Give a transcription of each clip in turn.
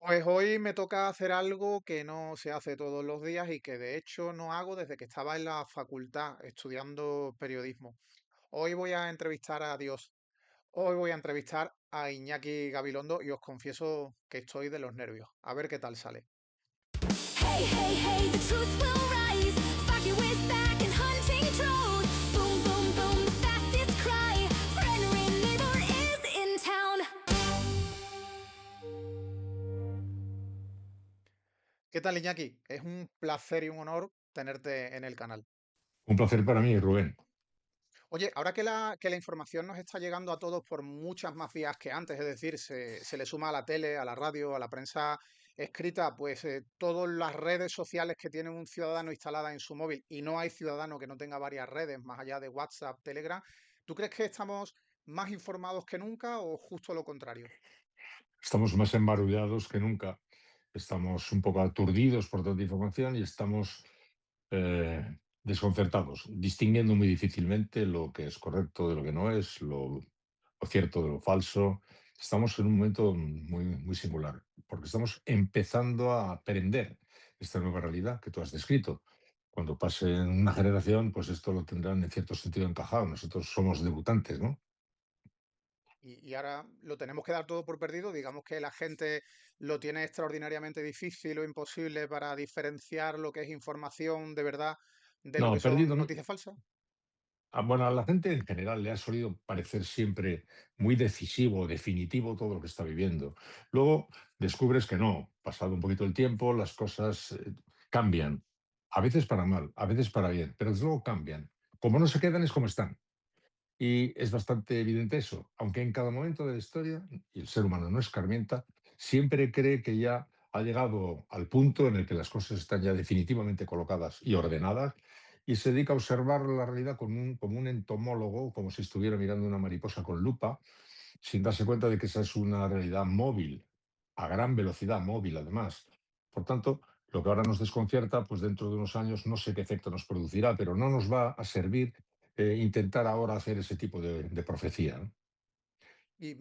Pues hoy me toca hacer algo que no se hace todos los días y que de hecho no hago desde que estaba en la facultad estudiando periodismo. Hoy voy a entrevistar a Dios. Hoy voy a entrevistar a Iñaki Gabilondo y os confieso que estoy de los nervios. A ver qué tal sale. Hey, hey, hey, the truth will rise. Sparky is back and hunting trolls. Boom, boom, boom, the fastest cry. Frederick neighbor is in town. ¿Qué tal, Iñaki? Es un placer y un honor tenerte en el canal. Un placer para mí, Rubén. Oye, ahora que la información nos está llegando a todos por muchas más vías que antes, es decir, se le suma a la tele, a la radio, a la prensa escrita, pues todas las redes sociales que tiene un ciudadano instalada en su móvil y no hay ciudadano que no tenga varias redes más allá de WhatsApp, Telegram, ¿tú crees que estamos más informados que nunca o justo lo contrario? Estamos más embarullados que nunca. Estamos un poco aturdidos por tanta información y estamos desconcertados, distinguiendo muy difícilmente lo que es correcto de lo que no es, lo cierto de lo falso. Estamos en un momento muy, muy singular, porque estamos empezando a aprender esta nueva realidad que tú has descrito. Cuando pase una generación, pues esto lo tendrán en cierto sentido encajado. Nosotros somos debutantes, ¿no? Y ahora lo tenemos que dar todo por perdido. Digamos que la gente lo tiene extraordinariamente difícil o imposible para diferenciar lo que es información de verdad de lo que No, son perdido. noticias falsas. Bueno, a la gente en general le ha solido parecer siempre muy decisivo, definitivo todo lo que está viviendo. Luego descubres que no, pasado un poquito el tiempo, las cosas cambian. A veces para mal, a veces para bien, pero desde luego cambian. Como no se quedan es como están. Y es bastante evidente eso, aunque en cada momento de la historia, y el ser humano no escarmienta, siempre cree que ya ha llegado al punto en el que las cosas están ya definitivamente colocadas y ordenadas, y se dedica a observar la realidad como un entomólogo, como si estuviera mirando una mariposa con lupa, sin darse cuenta de que esa es una realidad móvil, a gran velocidad móvil además. Por tanto, lo que ahora nos desconcierta, pues dentro de unos años no sé qué efecto nos producirá, pero no nos va a servir intentar ahora hacer ese tipo de profecía, ¿no? ¿Y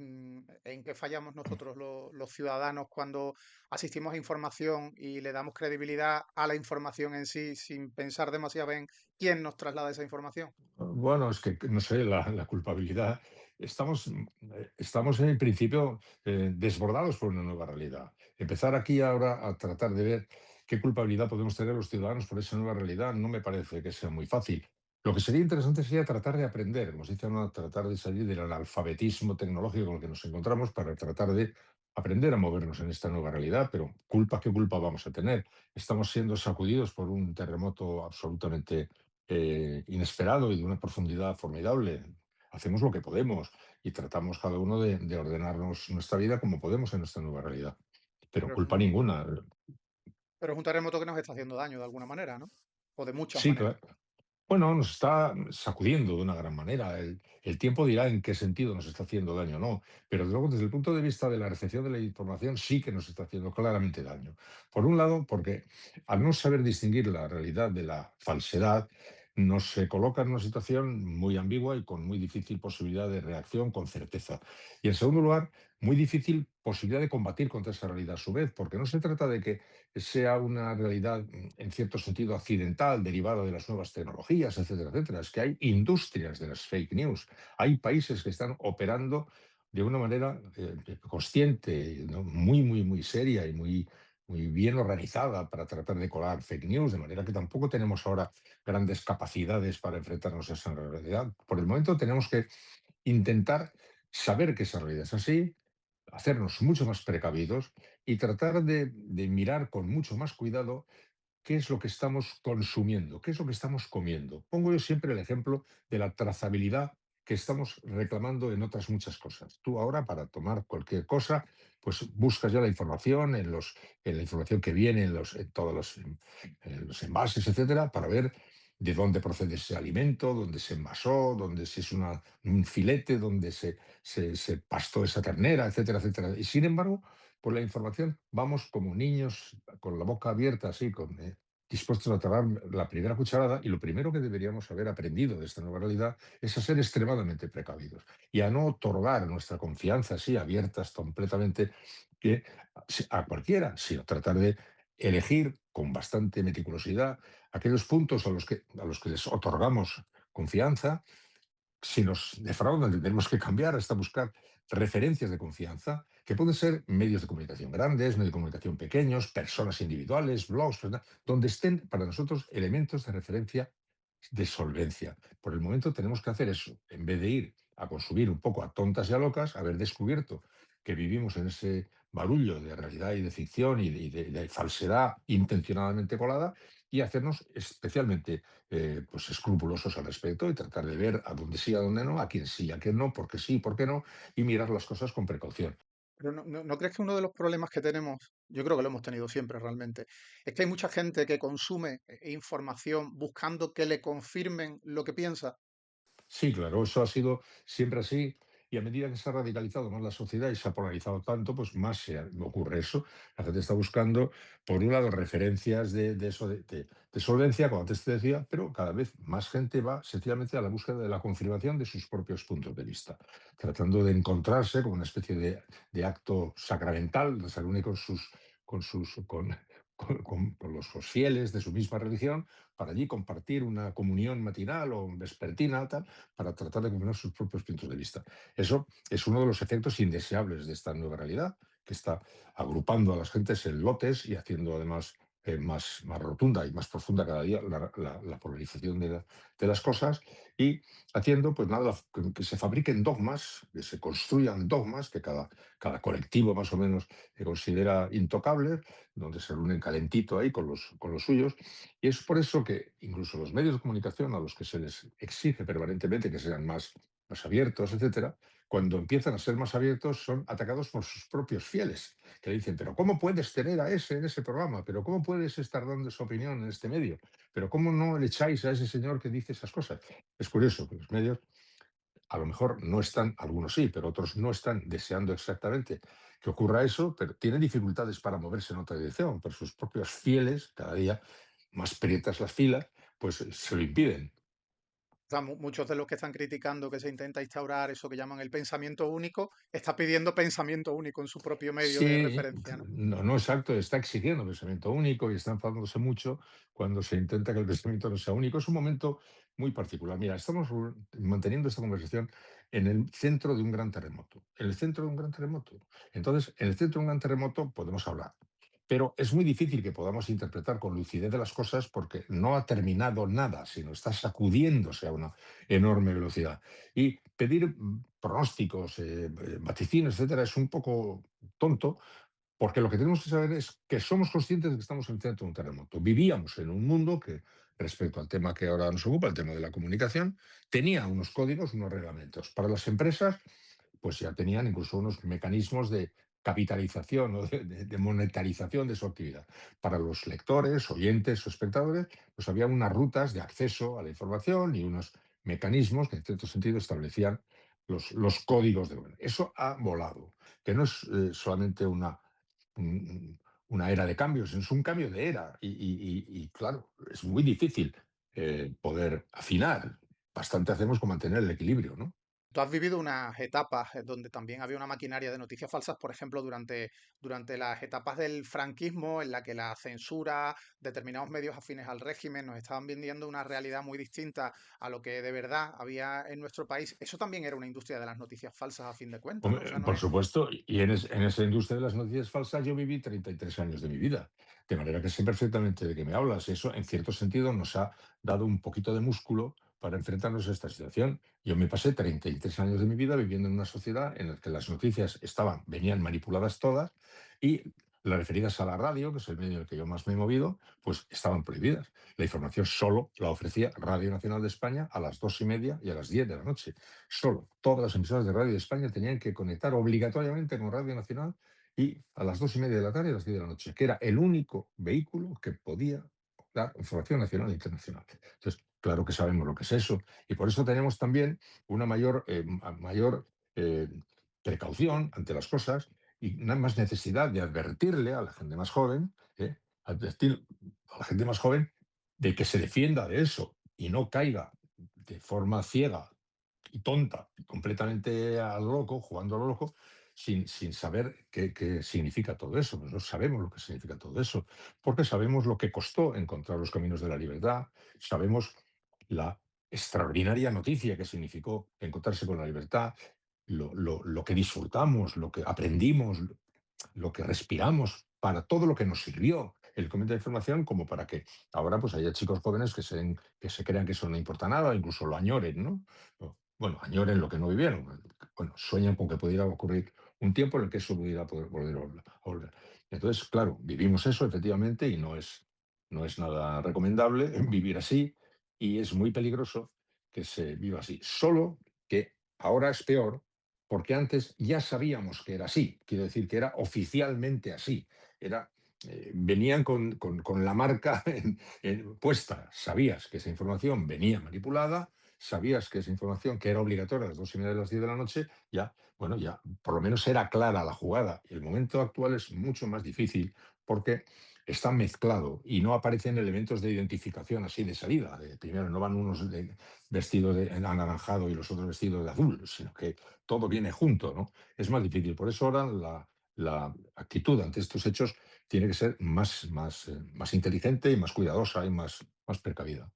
en qué fallamos nosotros los ciudadanos cuando asistimos a información y le damos credibilidad a la información en sí sin pensar demasiado en quién nos traslada esa información? Bueno, es que no sé, la culpabilidad. Estamos en el principio desbordados por una nueva realidad. Empezar aquí ahora a tratar de ver qué culpabilidad podemos tener los ciudadanos por esa nueva realidad no me parece que sea muy fácil. Lo que sería interesante sería tratar de aprender, como se dice, ¿no? Tratar de salir del analfabetismo tecnológico con el que nos encontramos para tratar de aprender a movernos en esta nueva realidad, pero culpa, ¿qué culpa vamos a tener? Estamos siendo sacudidos por un terremoto absolutamente inesperado y de una profundidad formidable. Hacemos lo que podemos y tratamos cada uno de ordenarnos nuestra vida como podemos en esta nueva realidad. Pero Pero es culpa un, ninguna. pero es un terremoto que nos está haciendo daño de alguna manera, ¿no? O de muchas Sí, maneras. claro. Bueno, nos está sacudiendo de una gran manera. El tiempo dirá en qué sentido nos está haciendo daño o no, pero luego desde el punto de vista de la recepción de la información sí que nos está haciendo claramente daño. Por un lado, porque al no saber distinguir la realidad de la falsedad, nos coloca en una situación muy ambigua y con muy difícil posibilidad de reacción con certeza. Y en segundo lugar, muy difícil posibilidad de combatir contra esa realidad a su vez, porque no se trata de que sea una realidad en cierto sentido accidental, derivada de las nuevas tecnologías, etcétera, etcétera. Es que hay industrias de las fake news. Hay países que están operando de una manera consciente, ¿no? Muy, muy, muy seria y muy, muy bien organizada para tratar de colar fake news, de manera que tampoco tenemos ahora grandes capacidades para enfrentarnos a esa realidad. Por el momento tenemos que intentar saber que esa realidad es así, hacernos mucho más precavidos y tratar de mirar con mucho más cuidado qué es lo que estamos consumiendo, qué es lo que estamos comiendo. Pongo yo siempre el ejemplo de la trazabilidad que estamos reclamando en otras muchas cosas. Tú ahora para tomar cualquier cosa, pues buscas ya la información en la información que viene en todos los envases, etcétera, para ver de dónde procede ese alimento, dónde se envasó, dónde si es un filete, dónde se pastó esa ternera, etcétera, etcétera. Y sin embargo, por la información vamos como niños con la boca abierta, así, dispuestos a tragar la primera cucharada y lo primero que deberíamos haber aprendido de esta nueva realidad es a ser extremadamente precavidos y a no otorgar nuestra confianza así abiertas completamente que, a cualquiera, sino tratar de elegir con bastante meticulosidad aquellos puntos a los que les otorgamos confianza. Si nos defraudan, tendremos que cambiar hasta buscar referencias de confianza, que pueden ser medios de comunicación grandes, medios de comunicación pequeños, personas individuales, blogs, ¿verdad? Donde estén para nosotros elementos de referencia de solvencia. Por el momento tenemos que hacer eso, en vez de ir a consumir un poco a tontas y a locas, haber descubierto que vivimos en ese barullo de realidad y de ficción y de falsedad intencionadamente colada y hacernos especialmente pues escrupulosos al respecto y tratar de ver a dónde sí, a dónde no, a quién sí, a quién no, por qué sí, por qué no, y mirar las cosas con precaución. Pero ¿no crees que uno de los problemas que tenemos, yo creo que lo hemos tenido siempre realmente, es que hay mucha gente que consume información buscando que le confirmen lo que piensa? Sí, claro, eso ha sido siempre así y a medida que se ha radicalizado más la sociedad y se ha polarizado tanto, pues más ocurre eso. La gente está buscando, por un lado, referencias de eso, de solvencia, como antes te decía, pero cada vez más gente va sencillamente a la búsqueda de la confirmación de sus propios puntos de vista, tratando de encontrarse con una especie de acto sacramental, de se reúne con los fieles de su misma religión para allí compartir una comunión matinal o vespertina, tal, para tratar de combinar sus propios puntos de vista. Eso es uno de los efectos indeseables de esta nueva realidad, que está agrupando a las gentes en lotes y haciendo además más rotunda y más profunda cada día la polarización de las cosas y haciendo, pues nada, que se fabriquen dogmas, que se construyan dogmas que cada colectivo más o menos considera intocables, donde se reúnen calentito ahí con los suyos. Y es por eso que incluso los medios de comunicación a los que se les exige permanentemente que sean más abiertos, etcétera, cuando empiezan a ser más abiertos son atacados por sus propios fieles, que le dicen, pero ¿cómo puedes tener a ese en ese programa? ¿Pero cómo puedes estar dando esa opinión en este medio? ¿Pero cómo no le echáis a ese señor que dice esas cosas? Es curioso que los medios a lo mejor no están, algunos sí, pero otros no están deseando exactamente que ocurra eso, pero tienen dificultades para moverse en otra dirección, pero sus propios fieles, cada día más prietas las filas, pues se lo impiden. O sea, muchos de los que están criticando que se intenta instaurar eso que llaman el pensamiento único, está pidiendo pensamiento único en su propio medio de Sí, referencia, ¿no? no, no exacto, está exigiendo pensamiento único y está enfadándose mucho cuando se intenta que el pensamiento no sea único. Es un momento muy particular. Mira, estamos manteniendo esta conversación en el centro de un gran terremoto. En el centro de un gran terremoto. Entonces, en el centro de un gran terremoto podemos hablar. Pero es muy difícil que podamos interpretar con lucidez de las cosas porque no ha terminado nada, sino está sacudiéndose a una enorme velocidad. Y pedir pronósticos, vaticinios, etcétera, es un poco tonto, porque lo que tenemos que saber es que somos conscientes de que estamos en el centro de un terremoto. Vivíamos en un mundo que, respecto al tema que ahora nos ocupa, el tema de la comunicación, tenía unos códigos, unos reglamentos. Para las empresas, pues ya tenían incluso unos mecanismos de capitalización o de monetarización de su actividad. Para los lectores, oyentes o espectadores, pues había unas rutas de acceso a la información y unos mecanismos que en cierto sentido establecían los códigos de... Eso ha volado, que no es solamente una era de cambios, es un cambio de era. Y, claro, es muy difícil poder afinar. Bastante hacemos con mantener el equilibrio, ¿no? Tú has vivido unas etapas donde también había una maquinaria de noticias falsas, por ejemplo, durante las etapas del franquismo, en la que la censura, determinados medios afines al régimen nos estaban vendiendo una realidad muy distinta a lo que de verdad había en nuestro país. Eso también era una industria de las noticias falsas, a fin de cuentas, ¿no? O sea, no Por es... supuesto, y en esa industria de las noticias falsas yo viví 33 años de mi vida, de manera que sé perfectamente de qué me hablas. Eso, en cierto sentido, nos ha dado un poquito de músculo para enfrentarnos a esta situación. Yo me pasé 33 años de mi vida viviendo en una sociedad en la que las noticias venían manipuladas todas y las referidas a la radio, que es el medio en el que yo más me he movido, pues estaban prohibidas. La información solo la ofrecía Radio Nacional de España a las 2:30 y a las 10 de la noche. Solo todas las emisoras de Radio de España tenían que conectar obligatoriamente con Radio Nacional y a las 2:30 de la tarde y a las 10 de la noche, que era el único vehículo que podía dar información nacional e internacional. Entonces, claro que sabemos lo que es eso y por eso tenemos también una mayor eh, precaución ante las cosas y una más necesidad de advertirle a la gente más joven advertir a la gente más joven de que se defienda de eso y no caiga de forma ciega y tonta, completamente a lo loco, jugando a lo loco, sin saber qué significa todo eso. Nosotros sabemos lo que significa todo eso, porque sabemos lo que costó encontrar los caminos de la libertad, sabemos la extraordinaria noticia que significó encontrarse con la libertad, lo que disfrutamos, lo que aprendimos, lo que respiramos, para todo lo que nos sirvió el comité de formación, como para que ahora pues haya chicos jóvenes que se crean que eso no importa nada, incluso lo añoren, ¿no? Bueno, añoren lo que no vivieron. Bueno, sueñan con que pudiera ocurrir un tiempo en el que eso pudiera poder volver a volver. Entonces, claro, vivimos eso efectivamente y no es nada recomendable vivir así y es muy peligroso que se viva así. Solo que ahora es peor porque antes ya sabíamos que era así, quiero decir que era oficialmente así, era, venían con la marca puesta, sabías que esa información venía manipulada, sabías que esa información que era obligatoria a las 2:30 de las 10 de la noche, ya, bueno, ya por lo menos era clara la jugada. El momento actual es mucho más difícil porque está mezclado y no aparecen elementos de identificación así de salida. Primero, no van unos vestidos de anaranjado y los otros vestidos de azul, sino que todo viene junto, ¿no? Es más difícil. Por eso ahora la actitud ante estos hechos tiene que ser más inteligente y más cuidadosa y más precavida.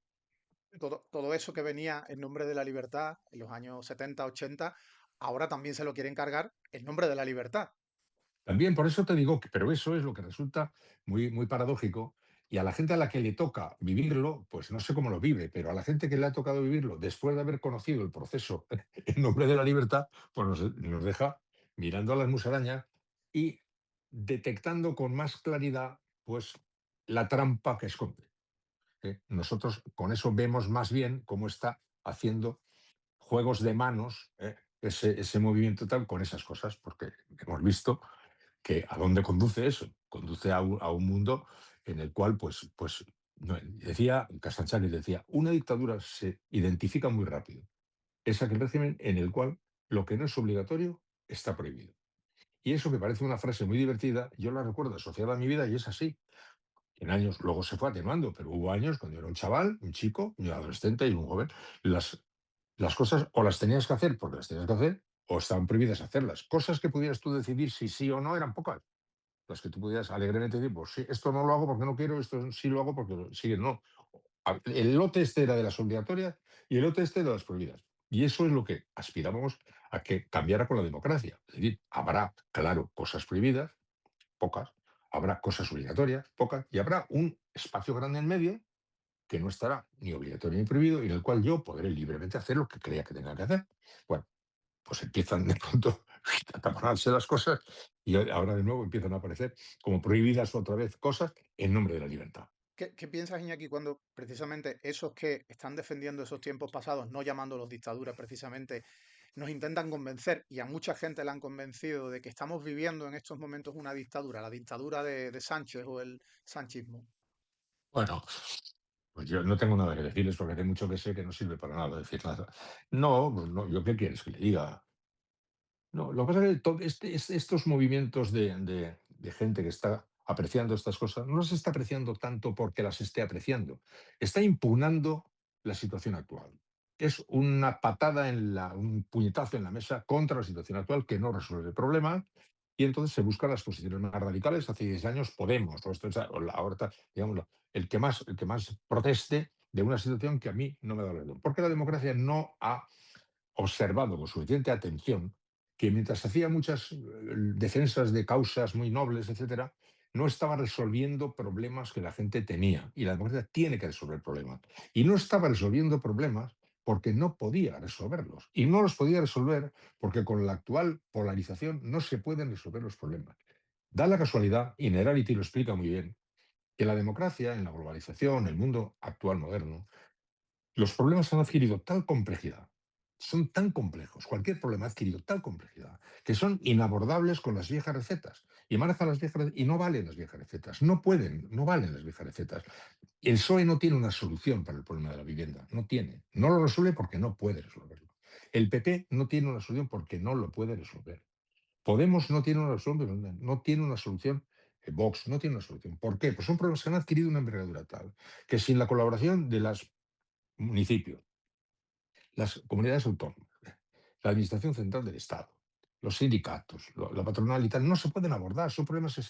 Todo eso que venía en nombre de la libertad en los años 70, 80, ahora también se lo quieren cargar en nombre de la libertad. También por eso te digo que, pero eso es lo que resulta muy paradójico. Y a la gente a la que le toca vivirlo, pues no sé cómo lo vive, pero a la gente que le ha tocado vivirlo después de haber conocido el proceso en nombre de la libertad, pues nos deja mirando a las musarañas y detectando con más claridad, pues, la trampa que esconde. Nosotros con eso vemos más bien cómo está haciendo juegos de manos, ese movimiento tal con esas cosas, porque hemos visto que ¿a dónde conduce eso? Conduce a un mundo en el cual, no, decía Castanchari, decía, una dictadura se identifica muy rápido. Es aquel régimen en el cual lo que no es obligatorio está prohibido. Y eso que parece una frase muy divertida, yo la recuerdo asociada a mi vida y es así. En años, luego se fue atenuando, pero hubo años cuando yo era un chaval, un chico, un adolescente y un joven, las cosas o las tenías que hacer porque las tenías que hacer o estaban prohibidas hacerlas. Cosas que pudieras tú decidir si sí o no eran pocas. Las que tú pudieras alegremente decir, pues sí, esto no lo hago porque no quiero, esto sí lo hago porque sí, no. El lote este era de las obligatorias y el lote este de las prohibidas. Y eso es lo que aspiramos a que cambiara con la democracia. Es decir, habrá, claro, cosas prohibidas, pocas, habrá cosas obligatorias, pocas, y habrá un espacio grande en medio que no estará ni obligatorio ni prohibido y en el cual yo podré libremente hacer lo que crea que tenga que hacer. Bueno, pues empiezan de pronto a taparse las cosas y ahora de nuevo empiezan a aparecer como prohibidas otra vez cosas en nombre de la libertad. ¿Qué piensas, Iñaki, cuando precisamente esos que están defendiendo esos tiempos pasados, no llamándolos dictadura precisamente, nos intentan convencer, y a mucha gente la han convencido, de que estamos viviendo en estos momentos una dictadura, la dictadura de Sánchez o el sanchismo? Bueno, pues yo no tengo nada que decirles porque hay mucho que sé que no sirve para nada decir nada. No, pues no, ¿yo qué quieres que le diga? No, lo que pasa es que estos movimientos de gente que está apreciando estas cosas no las está apreciando tanto porque las esté apreciando, está impugnando la situación actual. Es una patada un puñetazo en la mesa contra la situación actual que no resuelve el problema y entonces se buscan las posiciones más radicales. Hace 10 años Podemos, o esto es, o ahora, digamos, el que más proteste de una situación que a mí no me da la razón. Porque la democracia no ha observado con suficiente atención que mientras hacía muchas defensas de causas muy nobles, etcétera, no estaba resolviendo problemas que la gente tenía. Y la democracia tiene que resolver problemas. Y no estaba resolviendo problemas porque no podía resolverlos. Y no los podía resolver porque con la actual polarización no se pueden resolver los problemas. Da la casualidad, y Nerarity lo explica muy bien, que la democracia en la globalización, el mundo actual moderno, los problemas han adquirido tal complejidad, son tan complejos, cualquier problema ha adquirido tal complejidad, que son inabordables con las viejas recetas. Y manejan las viejas y no valen las viejas recetas, no pueden, no valen las viejas recetas. El PSOE no tiene una solución para el problema de la vivienda, no tiene, no lo resuelve porque no puede resolverlo. El PP no tiene una solución porque no lo puede resolver. Podemos no tiene una solución, no tiene una solución Vox no tiene una solución. ¿Por qué? Pues son problemas que han adquirido una envergadura tal que sin la colaboración de los municipios, las comunidades autónomas, la Administración Central del Estado, los sindicatos, la patronal y tal, no se pueden abordar. Son problemas que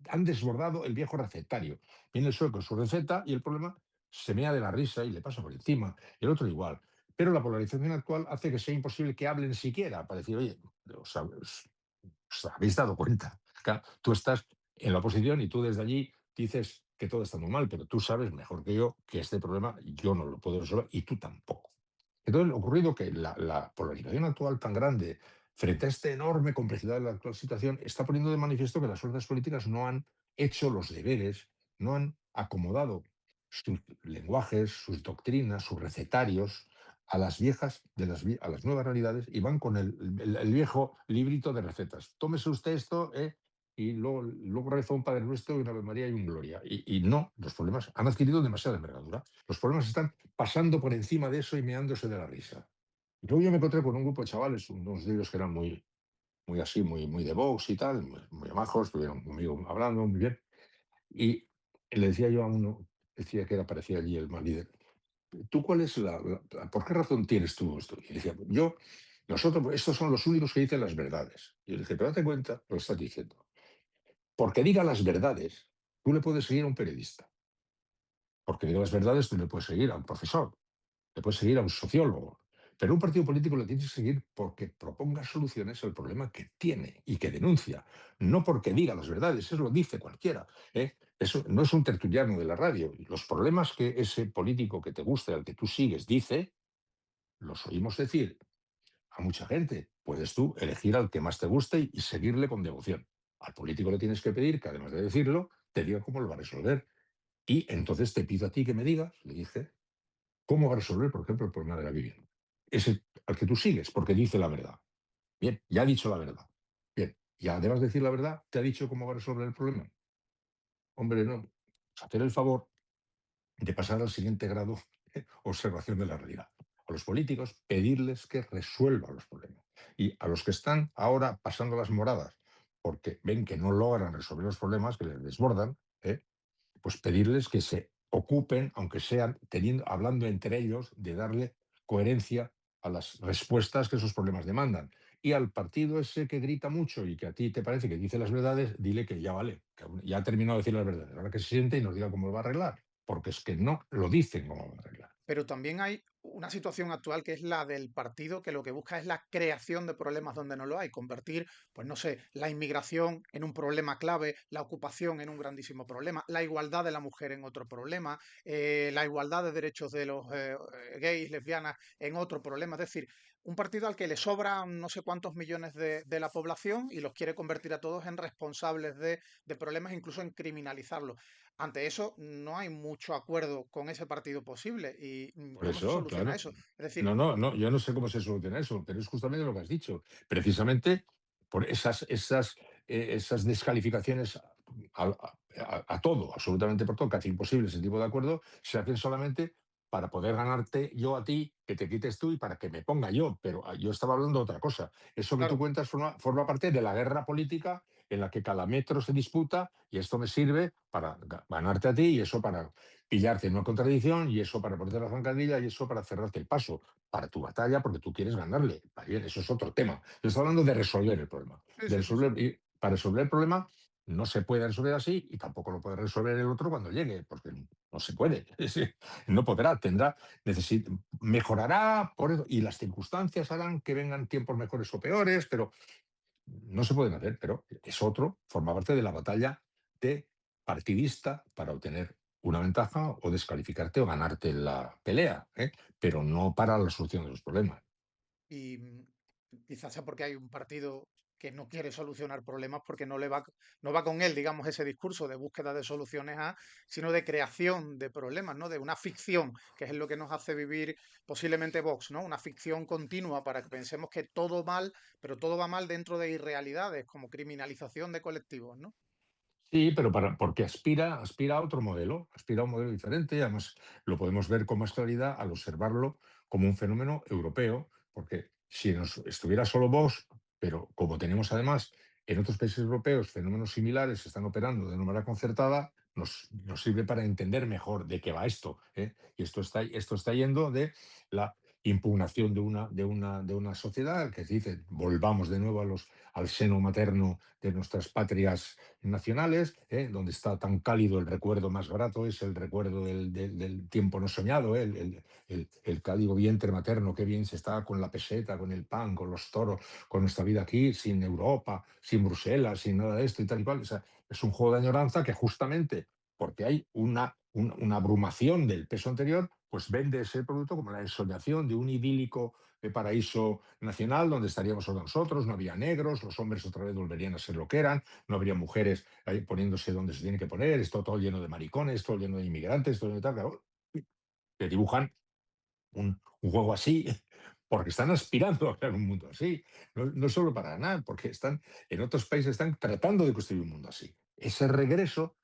han desbordado el viejo recetario. Viene el sueco con su receta y el problema se mea de la risa y le pasa por encima. Y el otro igual. Pero la polarización actual hace que sea imposible que hablen siquiera para decir, oye, os habéis dado cuenta. Claro, tú estás en la oposición y tú desde allí dices que todo está muy mal, pero tú sabes mejor que yo que este problema yo no lo puedo resolver y tú tampoco. Entonces, lo ocurrido que la polarización actual tan grande frente a esta enorme complejidad de la actual situación está poniendo de manifiesto que las fuerzas políticas no han hecho los deberes, no han acomodado sus lenguajes, sus doctrinas, sus recetarios a las viejas, a las nuevas realidades y van con el viejo librito de recetas. Tómese usted esto, y luego reza un Padre Nuestro y una Ave María y un Gloria. Y no, los problemas han adquirido demasiada envergadura. Los problemas están pasando por encima de eso y meándose de la risa. Y luego yo me encontré con un grupo de chavales, unos de ellos que eran muy así, muy de Vox y tal, muy majos, estuvieron conmigo hablando muy bien. Y le decía yo a uno, decía que era, parecía allí el más líder, ¿tú cuál es por qué razón tienes tú esto? Y decía, nosotros, estos son los únicos que dicen las verdades. Y yo le dije, pero date cuenta lo que estás diciendo. Porque diga las verdades, tú le puedes seguir a un periodista. Porque diga las verdades, tú le puedes seguir a un profesor, le puedes seguir a un sociólogo. Pero un partido político le tienes que seguir porque proponga soluciones al problema que tiene y que denuncia. No porque diga las verdades, eso lo dice cualquiera. Eso no es un tertuliano de la radio. Los problemas que ese político que te guste, al que tú sigues, dice, los oímos decir a mucha gente. Puedes tú elegir al que más te guste y seguirle con devoción. Al político le tienes que pedir que, además de decirlo, te diga cómo lo va a resolver. Y entonces te pido a ti que me digas, le dije, cómo va a resolver, por ejemplo, el problema de la vivienda. Ese al que tú sigues, porque dice la verdad. Bien, ya ha dicho la verdad. Bien, y además de decir la verdad, te ha dicho cómo va a resolver el problema. Hombre, no. Hacer el favor de pasar al siguiente grado de observación de la realidad. A los políticos, pedirles que resuelvan los problemas. Y a los que están ahora pasando las moradas porque ven que no logran resolver los problemas, que les desbordan, pues pedirles que se ocupen, aunque sean hablando entre ellos, de darle coherencia a las respuestas que esos problemas demandan. Y al partido ese que grita mucho y que a ti te parece que dice las verdades, dile que ya vale, que ya ha terminado de decir las verdades. Ahora que se siente y nos diga cómo lo va a arreglar, porque es que no lo dicen cómo lo va a arreglar. Pero también hay una situación actual que es la del partido que lo que busca es la creación de problemas donde no lo hay, convertir, pues no sé, la inmigración en un problema clave, la ocupación en un grandísimo problema, la igualdad de la mujer en otro problema, la igualdad de derechos de los gays, lesbianas en otro problema. Es decir, un partido al que le sobran no sé cuántos millones de la población y los quiere convertir a todos en responsables de problemas, incluso en criminalizarlos. Ante eso, no hay mucho acuerdo con ese partido posible. ¿Y Por cómo se eso, soluciona claro. eso? Es decir, No, yo no sé cómo se soluciona eso, pero es justamente lo que has dicho. Precisamente por esas descalificaciones a todo, absolutamente por todo, que hace imposible ese tipo de acuerdo, se hacen solamente para poder ganarte yo a ti, que te quites tú y para que me ponga yo. Pero yo estaba hablando de otra cosa. Eso que tú claro, cuentas forma parte de la guerra política en la que cada metro se disputa y esto me sirve para ganarte a ti y eso para pillarte en una contradicción y eso para ponerte la zancadilla y eso para cerrarte el paso para tu batalla porque tú quieres ganarle. Va bien, eso es otro tema. Yo estoy hablando de resolver el problema. sí, De sí, sí, sí. resolver, y para resolver el problema no se puede resolver así y tampoco lo puede resolver el otro cuando llegue, porque no se puede. No podrá, mejorará por eso, y las circunstancias harán que vengan tiempos mejores o peores, pero no se pueden hacer, pero es otro, forma parte de la batalla de partidista para obtener una ventaja o descalificarte o ganarte la pelea, pero no para la solución de los problemas. Y quizás sea porque hay un partido que no quiere solucionar problemas porque no va con él, digamos, ese discurso de búsqueda de soluciones sino de creación de problemas, ¿no? De una ficción, que es lo que nos hace vivir posiblemente Vox, ¿no? Una ficción continua para que pensemos que todo mal, pero todo va mal dentro de irrealidades, como criminalización de colectivos, ¿no? Sí, pero porque aspira a otro modelo, aspira a un modelo diferente, y además lo podemos ver con más claridad al observarlo como un fenómeno europeo, porque si nos estuviera solo Vox, pero como tenemos además en otros países europeos fenómenos similares se están operando de una manera concertada, nos sirve para entender mejor de qué va esto, ¿eh? Y esto está yendo de la impugnación de una sociedad que dice volvamos de nuevo al seno materno de nuestras patrias nacionales, ¿eh? Donde está tan cálido el recuerdo más grato, es el recuerdo del tiempo no soñado, ¿eh? El cálido vientre materno, qué bien se está con la peseta, con el pan, con los toros, con nuestra vida aquí, sin Europa, sin Bruselas, sin nada de esto y tal y cual. O sea, es un juego de añoranza que justamente porque hay una abrumación del peso anterior, pues vende ese producto como la ensoñación de un idílico paraíso nacional donde estaríamos solo nosotros, no había negros, los hombres otra vez volverían a ser lo que eran, no habría mujeres ahí poniéndose donde se tiene que poner, esto todo lleno de maricones, todo lleno de inmigrantes, todo lleno de tal, claro, que dibujan un juego así, porque están aspirando a crear un mundo así. No solo para ganar, porque en otros países están tratando de construir un mundo así. Ese regreso,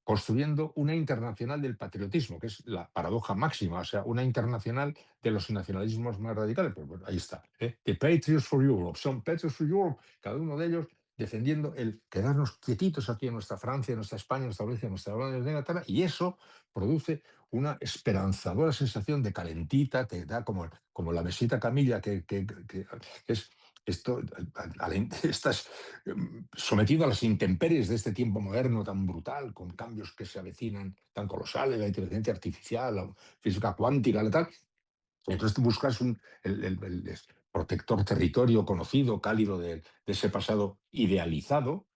construyendo una internacional del patriotismo, que es la paradoja máxima, o sea, una internacional de los nacionalismos más radicales. Pues bueno, ahí está. The Patriots for Europe. Son Patriots for Europe, cada uno de ellos defendiendo el quedarnos quietitos aquí en nuestra Francia, en nuestra España, en nuestra Grecia, en nuestra Holanda, en Inglaterra, y eso produce una esperanzadora sensación de calentita, te da como la mesita camilla que es esto, estás sometido a las intemperies de este tiempo moderno tan brutal, con cambios que se avecinan tan colosales, la inteligencia artificial, la física cuántica, la tal. Entonces tú buscas el protector territorio conocido, cálido de ese pasado idealizado,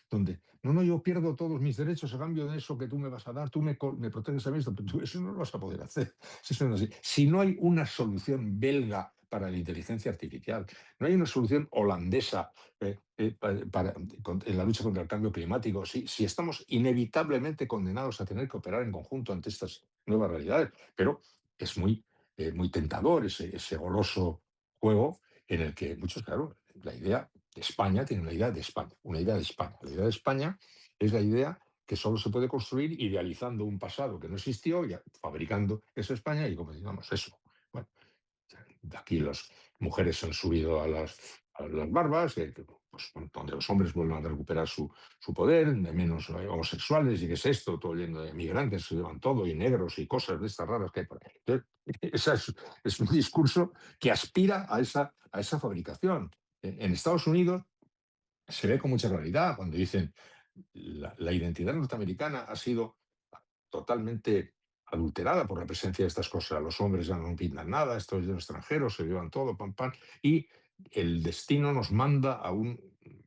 donde, no, yo pierdo todos mis derechos a cambio de eso que tú me vas a dar, tú me proteges a mí, esto, pero tú eso no lo vas a poder hacer. Eso no es así. Si no hay una solución belga para la inteligencia artificial, no hay una solución holandesa en la lucha contra el cambio climático, si estamos inevitablemente condenados a tener que operar en conjunto ante estas nuevas realidades, pero es muy tentador ese goloso juego en el que muchos, claro, la idea de España tiene una idea de España, una idea de España. La idea de España es la idea que solo se puede construir idealizando un pasado que no existió, y fabricando esa España y como digamos eso. Bueno, de aquí las mujeres se han subido a las barbas, pues, bueno, donde los hombres vuelvan a recuperar su poder, de menos homosexuales, y qué es esto, todo lleno de migrantes, se llevan todo, y negros y cosas de estas raras que hay por ahí. Entonces, es un discurso que aspira a esa fabricación. En Estados Unidos se ve con mucha claridad cuando dicen la identidad norteamericana ha sido totalmente adulterada por la presencia de estas cosas. Los hombres ya no pintan nada, estos de los extranjeros se llevan todo, pam, pam, y el destino nos manda a un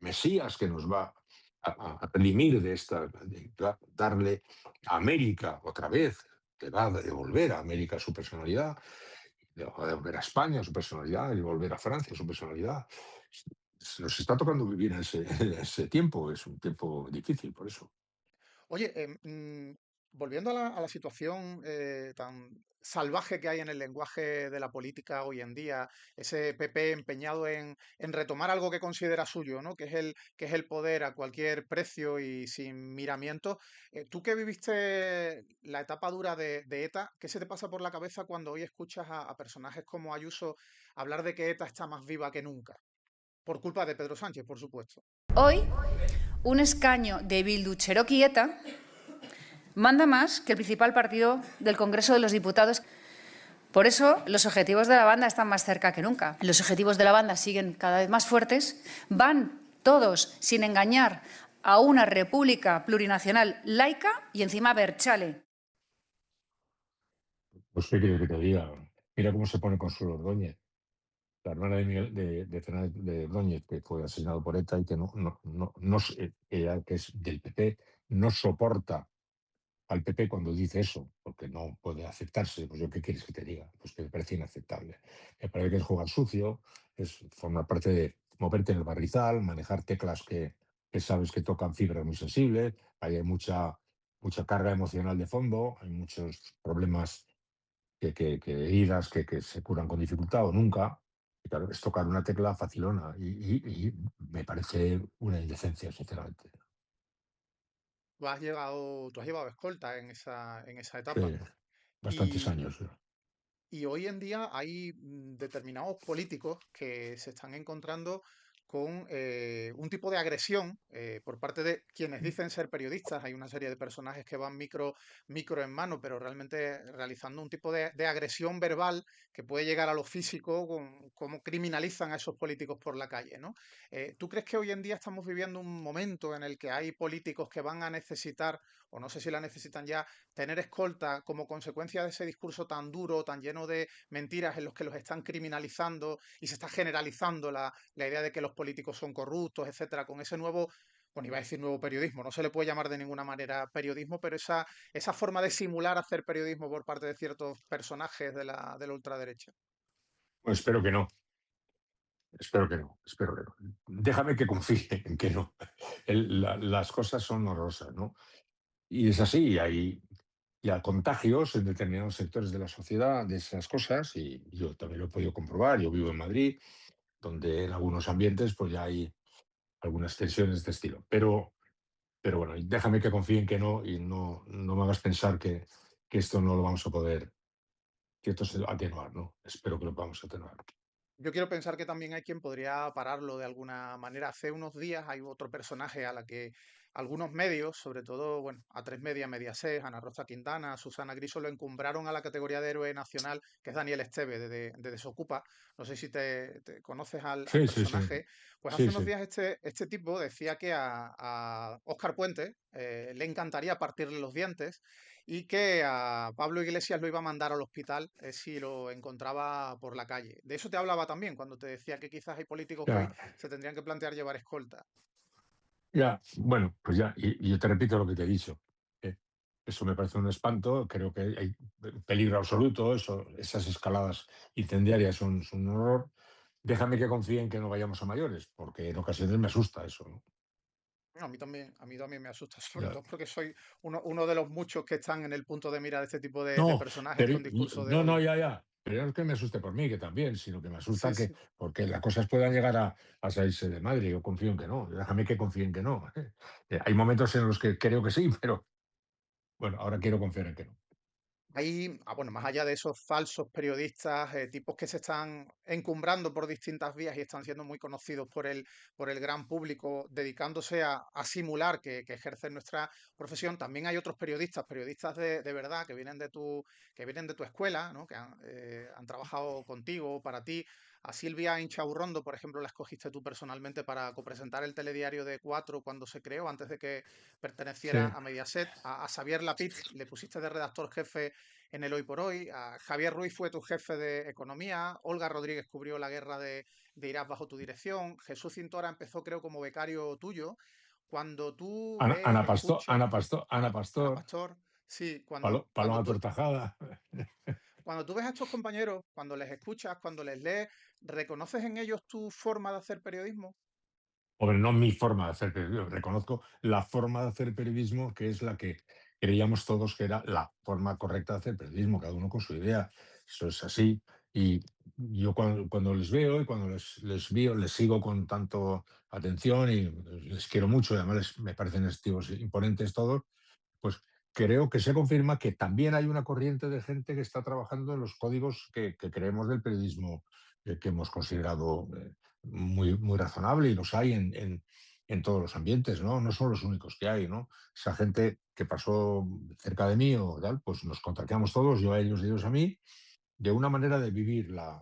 Mesías que nos va a redimir de esta, darle a América otra vez, que va a devolver a América su personalidad, le va a devolver a España su personalidad, y devolver a Francia su personalidad. Nos está tocando vivir ese tiempo, es un tiempo difícil por eso. Oye, volviendo a la situación tan salvaje que hay en el lenguaje de la política hoy en día, ese PP empeñado en retomar algo que considera suyo, ¿no? Que es el poder a cualquier precio y sin miramientos. Tú que viviste la etapa dura de ETA, ¿qué se te pasa por la cabeza cuando hoy escuchas a personajes como Ayuso hablar de que ETA está más viva que nunca? Por culpa de Pedro Sánchez, por supuesto. Hoy, un escaño de Bildu Cherokee ETA manda más que el principal partido del Congreso de los Diputados. Por eso, los objetivos de la banda están más cerca que nunca. Los objetivos de la banda siguen cada vez más fuertes. Van todos, sin engañar, a una república plurinacional laica y encima berchale. Pues qué quieres que te diga. Mira cómo se pone Consuelo Ordóñez, la hermana de Fernández de Ordóñez, que fue asesinado por ETA y que ella, que es del PP, no soporta al PP cuando dice eso, porque no puede aceptarse. Pues yo, ¿qué quieres que te diga? Pues que me parece inaceptable. Me parece que es jugar sucio, es formar parte de moverte en el barrizal, manejar teclas que sabes que tocan fibras muy sensibles, ahí hay mucha carga emocional de fondo, hay muchos problemas heridas que se curan con dificultad o nunca. Y claro, es tocar una tecla facilona y me parece una indecencia, sinceramente. Tú has llevado escolta en esa Sí, etapa. bastantes Y, años. y hoy en día hay determinados políticos que se están encontrando con un tipo de agresión por parte de quienes dicen ser periodistas. Hay una serie de personajes que van micro en mano, pero realmente realizando un tipo de agresión verbal que puede llegar a lo físico, con cómo criminalizan a esos políticos por la calle, ¿no? ¿Tú crees que hoy en día estamos viviendo un momento en el que hay políticos que van a necesitar, o no sé si la necesitan ya, tener escolta como consecuencia de ese discurso tan duro, tan lleno de mentiras en los que los están criminalizando y se está generalizando la idea de que los políticos son corruptos, etcétera, con ese nuevo, bueno, iba a decir nuevo periodismo, no se le puede llamar de ninguna manera periodismo, pero esa forma de simular hacer periodismo por parte de ciertos personajes de la ultraderecha? Pues espero que no, espero que no, espero que no. Déjame que confíe en que no. Las cosas son horrorosas, ¿no? Y es así, hay ya contagios en determinados sectores de la sociedad de esas cosas, y yo también lo he podido comprobar. Yo vivo en Madrid, donde en algunos ambientes pues ya hay algunas tensiones de este estilo. Pero bueno, déjame que confíe en que no, y no me hagas pensar que esto no lo vamos a poder, que esto se va a atenuar, ¿no? Espero que lo podamos atenuar. Yo quiero pensar que también hay quien podría pararlo de alguna manera. Hace unos días hay otro personaje a la que algunos medios, sobre todo, bueno, A3 Media, Mediaset, Ana Rosa Quintana, Susana Griso, lo encumbraron a la categoría de héroe nacional, que es Daniel Esteve, de Desocupa. No sé si te conoces al Sí, sí, sí. personaje. Pues Sí, hace unos sí. días este tipo decía que a Óscar Puente le encantaría partirle los dientes y que a Pablo Iglesias lo iba a mandar al hospital si lo encontraba por la calle. De eso te hablaba también, cuando te decía que quizás hay políticos que hoy Ya, se tendrían que plantear llevar escolta. ya, bueno, pues ya, y yo te repito lo que te he dicho. eh, Eso me parece un espanto, creo que hay peligro absoluto, esas escaladas incendiarias son un horror. Déjame que confíe en que no vayamos a mayores, porque en ocasiones me asusta eso, ¿no? No, a mí también me asusta, sobre Ya. todo porque soy uno de los muchos que están en el punto de mira de este tipo de No, personajes pero con discurso de no, no, odio. ya, ya. Pero no es que me asuste por mí, que también, sino que me asusta Sí, que, sí. porque las cosas puedan llegar a salirse de madre. Yo confío en que no. Déjame que confíe en que no. Hay momentos en los que creo que sí, pero bueno, ahora quiero confiar en que no. Bueno, más allá de esos falsos periodistas, tipos que se están encumbrando por distintas vías y están siendo muy conocidos por el gran público, dedicándose a simular que ejercen nuestra profesión, también hay otros periodistas de verdad que vienen de tu escuela, ¿no? Que han trabajado contigo, para ti. A Silvia Inchaurrondo, por ejemplo, la escogiste tú personalmente para copresentar el telediario de Cuatro cuando se creó, antes de que perteneciera Sí, a Mediaset. A Xavier Lapitz le pusiste de redactor jefe en el Hoy por Hoy. A Javier Ruiz fue tu jefe de economía. Olga Rodríguez cubrió la guerra de Irak bajo tu dirección. Jesús Cintora empezó, creo, como becario tuyo. Cuando tú ves, Ana Pastor, escuchas, Ana Ana Pastor, Pastor, sí, cuando, cuando Paloma tú, Tortajada. cuando tú ves a estos compañeros, cuando les escuchas, cuando les lees, ¿reconoces en ellos tu forma de hacer periodismo? Hombre, no mi forma de hacer periodismo, reconozco la forma de hacer periodismo, que es la que creíamos todos que era la forma correcta de hacer periodismo, cada uno con su idea. Eso es así. Y yo cuando les veo y cuando les veo, les sigo con tanto atención y les quiero mucho, y además me parecen estivos imponentes todos, pues creo que se confirma que también hay una corriente de gente que está trabajando en los códigos que creemos del periodismo, que hemos considerado muy, muy razonable, y los hay en todos los ambientes, ¿no? No son los únicos que hay, ¿no? Esa gente que pasó cerca de mí o tal, pues nos contactamos todos, yo a ellos y ellos a mí, de una manera de vivir la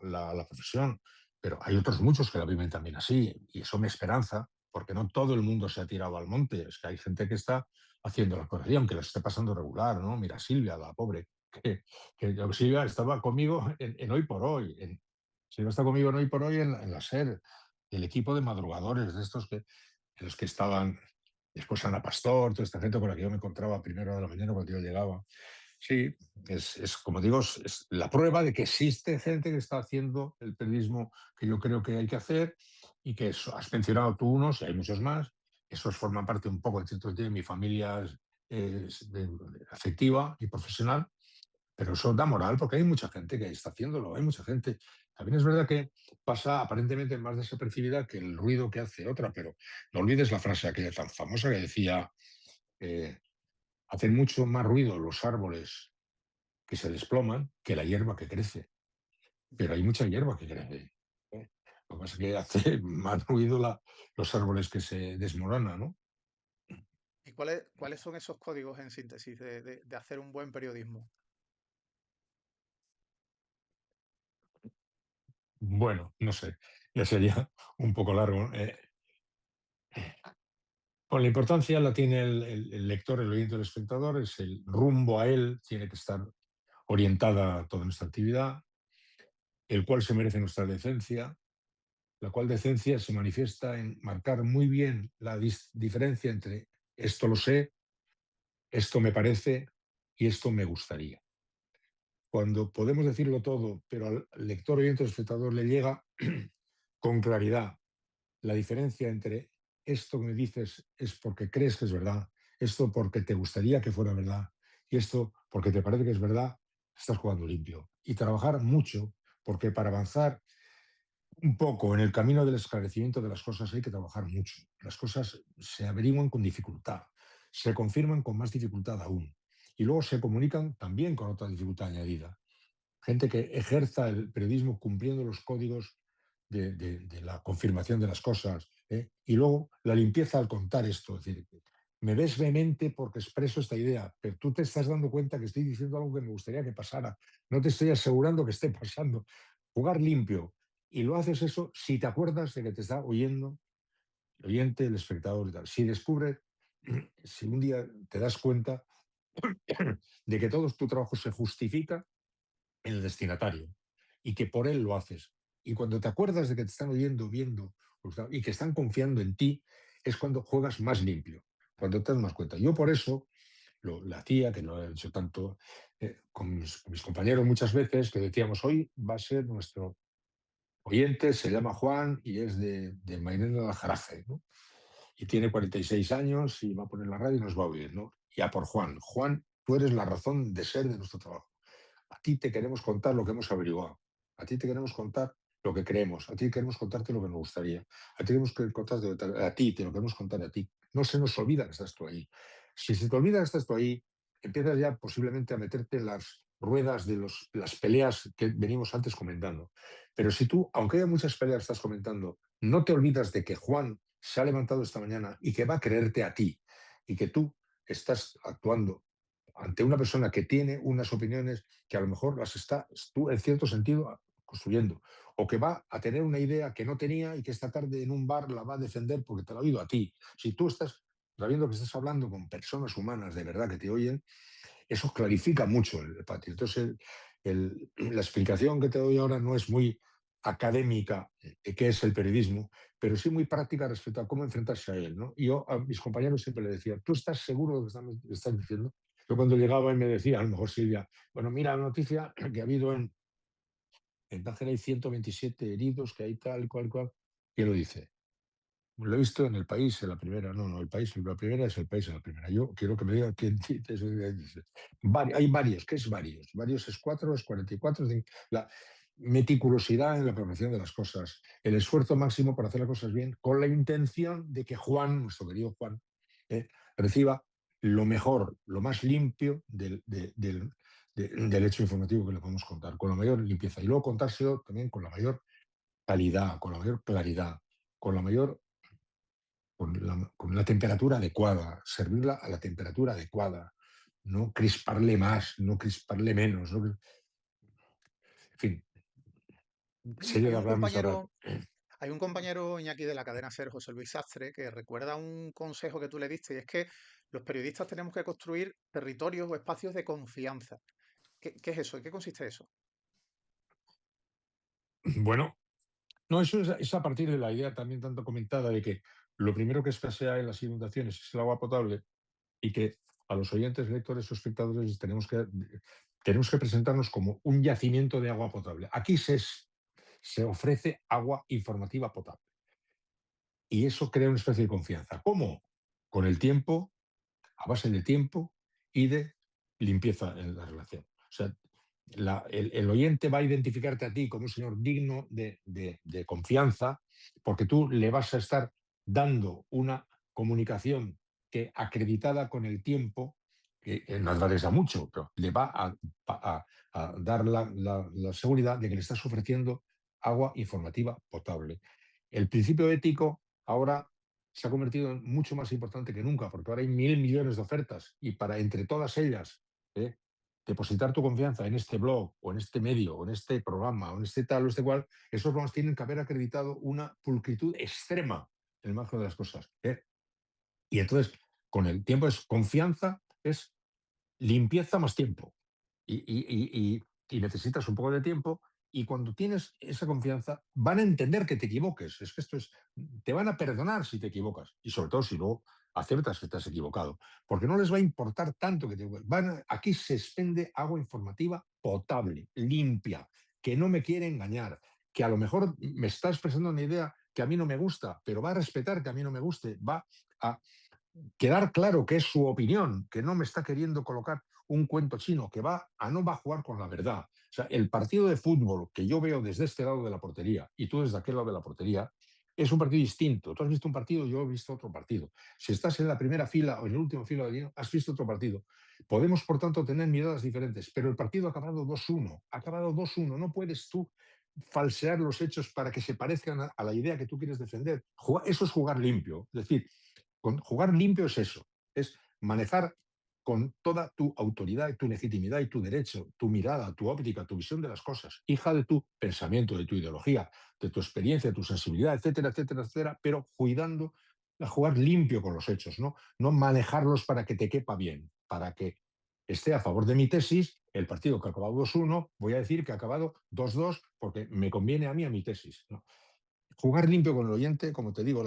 profesión. Pero hay otros muchos que la viven también así, y eso me esperanza, porque no todo el mundo se ha tirado al monte. Es que hay gente que está haciendo la cosa, aunque lo esté pasando regular, ¿no? Mira, Silvia, la pobre, que Silvia estaba conmigo en Hoy por Hoy. Silvia está conmigo en Hoy por Hoy en la SER, el equipo de madrugadores, de estos en los que estaban después Ana Pastor, toda esta gente con la que yo me encontraba a primera hora de la mañana cuando yo llegaba. Sí, como digo, es la prueba de que existe gente que está haciendo el periodismo que yo creo que hay que hacer, y que has mencionado tú unos, y hay muchos más. Esos forman parte un poco, en cierto sentido, de mi familia afectiva y profesional, pero eso da moral porque hay mucha gente que está haciéndolo, hay mucha gente. También es verdad que pasa aparentemente más desapercibida que el ruido que hace otra, pero no olvides la frase aquella tan famosa que decía, eh, hacen mucho más ruido los árboles que se desploman que la hierba que crece. Pero hay mucha hierba que crece, ¿eh? Lo que pasa es que han oído los árboles que se desmoronan, ¿no? ¿Y cuáles son esos códigos en síntesis de hacer un buen periodismo? Bueno, no sé, ya sería un poco largo. Bueno, la importancia la tiene el lector, el oyente, el espectador, es el rumbo a él, tiene que estar orientada toda nuestra actividad, el cual se merece nuestra decencia, la cual decencia se manifiesta en marcar muy bien la diferencia entre esto lo sé, esto me parece y esto me gustaría. Cuando podemos decirlo todo, pero al lector, oyente, espectador le llega con claridad la diferencia entre esto que me dices es porque crees que es verdad, esto porque te gustaría que fuera verdad y esto porque te parece que es verdad, estás jugando limpio. Y trabajar mucho, porque para avanzar un poco en el camino del esclarecimiento de las cosas hay que trabajar mucho. Las cosas se averiguan con dificultad, se confirman con más dificultad aún y luego se comunican también con otra dificultad añadida. Gente que ejerza el periodismo cumpliendo los códigos de la confirmación de las cosas, ¿eh? Y luego la limpieza al contar esto. Es decir, me ves vehemente porque expreso esta idea, pero tú te estás dando cuenta que estoy diciendo algo que me gustaría que pasara. No te estoy asegurando que esté pasando. Jugar limpio. Y lo haces eso si te acuerdas de que te está oyendo el oyente, el espectador y tal. Si descubres, si un día te das cuenta de que todo tu trabajo se justifica en el destinatario y que por él lo haces. Y cuando te acuerdas de que te están oyendo, viendo y que están confiando en ti, es cuando juegas más limpio, cuando te das más cuenta. Yo por eso lo hacía, que lo he hecho tanto con mis compañeros muchas veces, que decíamos, hoy va a ser nuestro oyente, se llama Juan y es de Mairena de Aljarafe, ¿no? Y tiene 46 años y va a poner la radio y nos va a oír, ¿no? Y a por Juan. Juan, tú eres la razón de ser de nuestro trabajo. A ti te queremos contar lo que hemos averiguado. A ti te queremos contar lo que creemos. A ti queremos contarte lo que nos gustaría. A ti queremos contarte a ti, te lo queremos contar a ti. No se nos olvida que estás tú ahí. Si se te olvida que estás tú ahí, empiezas ya posiblemente a meterte en las ruedas de las peleas que venimos antes comentando. Pero si tú, aunque haya muchas peleas estás comentando, no te olvidas de que Juan se ha levantado esta mañana y que va a creerte a ti y que tú estás actuando ante una persona que tiene unas opiniones que a lo mejor las estás tú, en cierto sentido, construyendo, o que va a tener una idea que no tenía y que esta tarde en un bar la va a defender porque te la ha oído a ti. Si tú estás sabiendo que estás hablando con personas humanas de verdad que te oyen, eso clarifica mucho el patio. Entonces, la explicación que te doy ahora no es muy académica de qué es el periodismo, pero sí muy práctica respecto a cómo enfrentarse a él, ¿no? Y yo a mis compañeros siempre le decía, ¿tú estás seguro de lo que estás diciendo? Yo cuando llegaba y me decía, a lo mejor Silvia, bueno, mira la noticia que ha habido en Tánger hay 127 heridos, que hay tal, cual. ¿Quién lo dice? Lo he visto en El País, en la primera. No, el País, la primera es El País, en la primera. Yo quiero que me digan quién dice eso. Hay varios, ¿qué es varios? Varios es 4, es 44. La meticulosidad en la programación de las cosas, el esfuerzo máximo para hacer las cosas bien, con la intención de que Juan, nuestro querido Juan, reciba lo mejor, lo más limpio del hecho informativo que le podemos contar, con la mayor limpieza. Y luego contárselo también con la mayor calidad, con la mayor claridad, con la mayor con la temperatura adecuada, servirla a la temperatura adecuada, no crisparle más, no crisparle menos. En fin, sería Hay de un hablar muchas rato. compañero, hay un compañero Iñaki de la cadena SER, José Luis Sastre, que recuerda un consejo que tú le diste, y es que los periodistas tenemos que construir territorios o espacios de confianza. ¿Qué es eso? ¿En qué consiste eso? Bueno, no, eso es a partir de la idea también tanto comentada de que lo primero que escasea en las inundaciones es el agua potable y que a los oyentes, lectores o espectadores tenemos que presentarnos como un yacimiento de agua potable. Aquí se ofrece agua informativa potable y eso crea una especie de confianza. ¿Cómo? Con el tiempo, a base de tiempo y de limpieza en la relación. O sea, el oyente va a identificarte a ti como un señor digno de confianza porque tú le vas a estar dando una comunicación que acreditada con el tiempo, que no es darles a mucho, pero le va a dar la seguridad de que le estás ofreciendo agua informativa potable. El principio ético ahora se ha convertido en mucho más importante que nunca, porque ahora hay 1.000 millones de ofertas y para entre todas ellas ¿eh? depositar tu confianza en este blog o en este medio o en este programa o en este tal o este cual, esos programas tienen que haber acreditado una pulcritud extrema en el margen de las cosas. Y entonces, con el tiempo es confianza, es limpieza más tiempo. Y necesitas un poco de tiempo. Y cuando tienes esa confianza, van a entender que te equivoques. Es que esto es, te van a perdonar si te equivocas. Y sobre todo si luego aceptas que te has equivocado. Porque no les va a importar tanto que te equivoques. Aquí se expende agua informativa potable, limpia, que no me quiere engañar, que a lo mejor me está expresando una idea que a mí no me gusta, pero va a respetar que a mí no me guste, va a quedar claro que es su opinión, que no me está queriendo colocar un cuento chino, que no va a jugar con la verdad. O sea, el partido de fútbol que yo veo desde este lado de la portería y tú desde aquel lado de la portería es un partido distinto. Tú has visto un partido, yo he visto otro partido. Si estás en la primera fila o en el último fila de línea, has visto otro partido. Podemos, por tanto, tener miradas diferentes, pero el partido ha acabado 2-1. Ha acabado 2-1. No puedes tú falsear los hechos para que se parezcan a la idea que tú quieres defender. Eso es jugar limpio. Es decir, jugar limpio es eso, es manejar con toda tu autoridad, tu legitimidad y tu derecho, tu mirada, tu óptica, tu visión de las cosas, hija de tu pensamiento, de tu ideología, de tu experiencia, de tu sensibilidad, etcétera, etcétera, etcétera, pero cuidando a jugar limpio con los hechos, no manejarlos para que te quepa bien, para que esté a favor de mi tesis. El partido que ha acabado 2-1, voy a decir que ha acabado 2-2 porque me conviene a mí, a mi tesis. ¿No? Jugar limpio con el oyente, como te digo,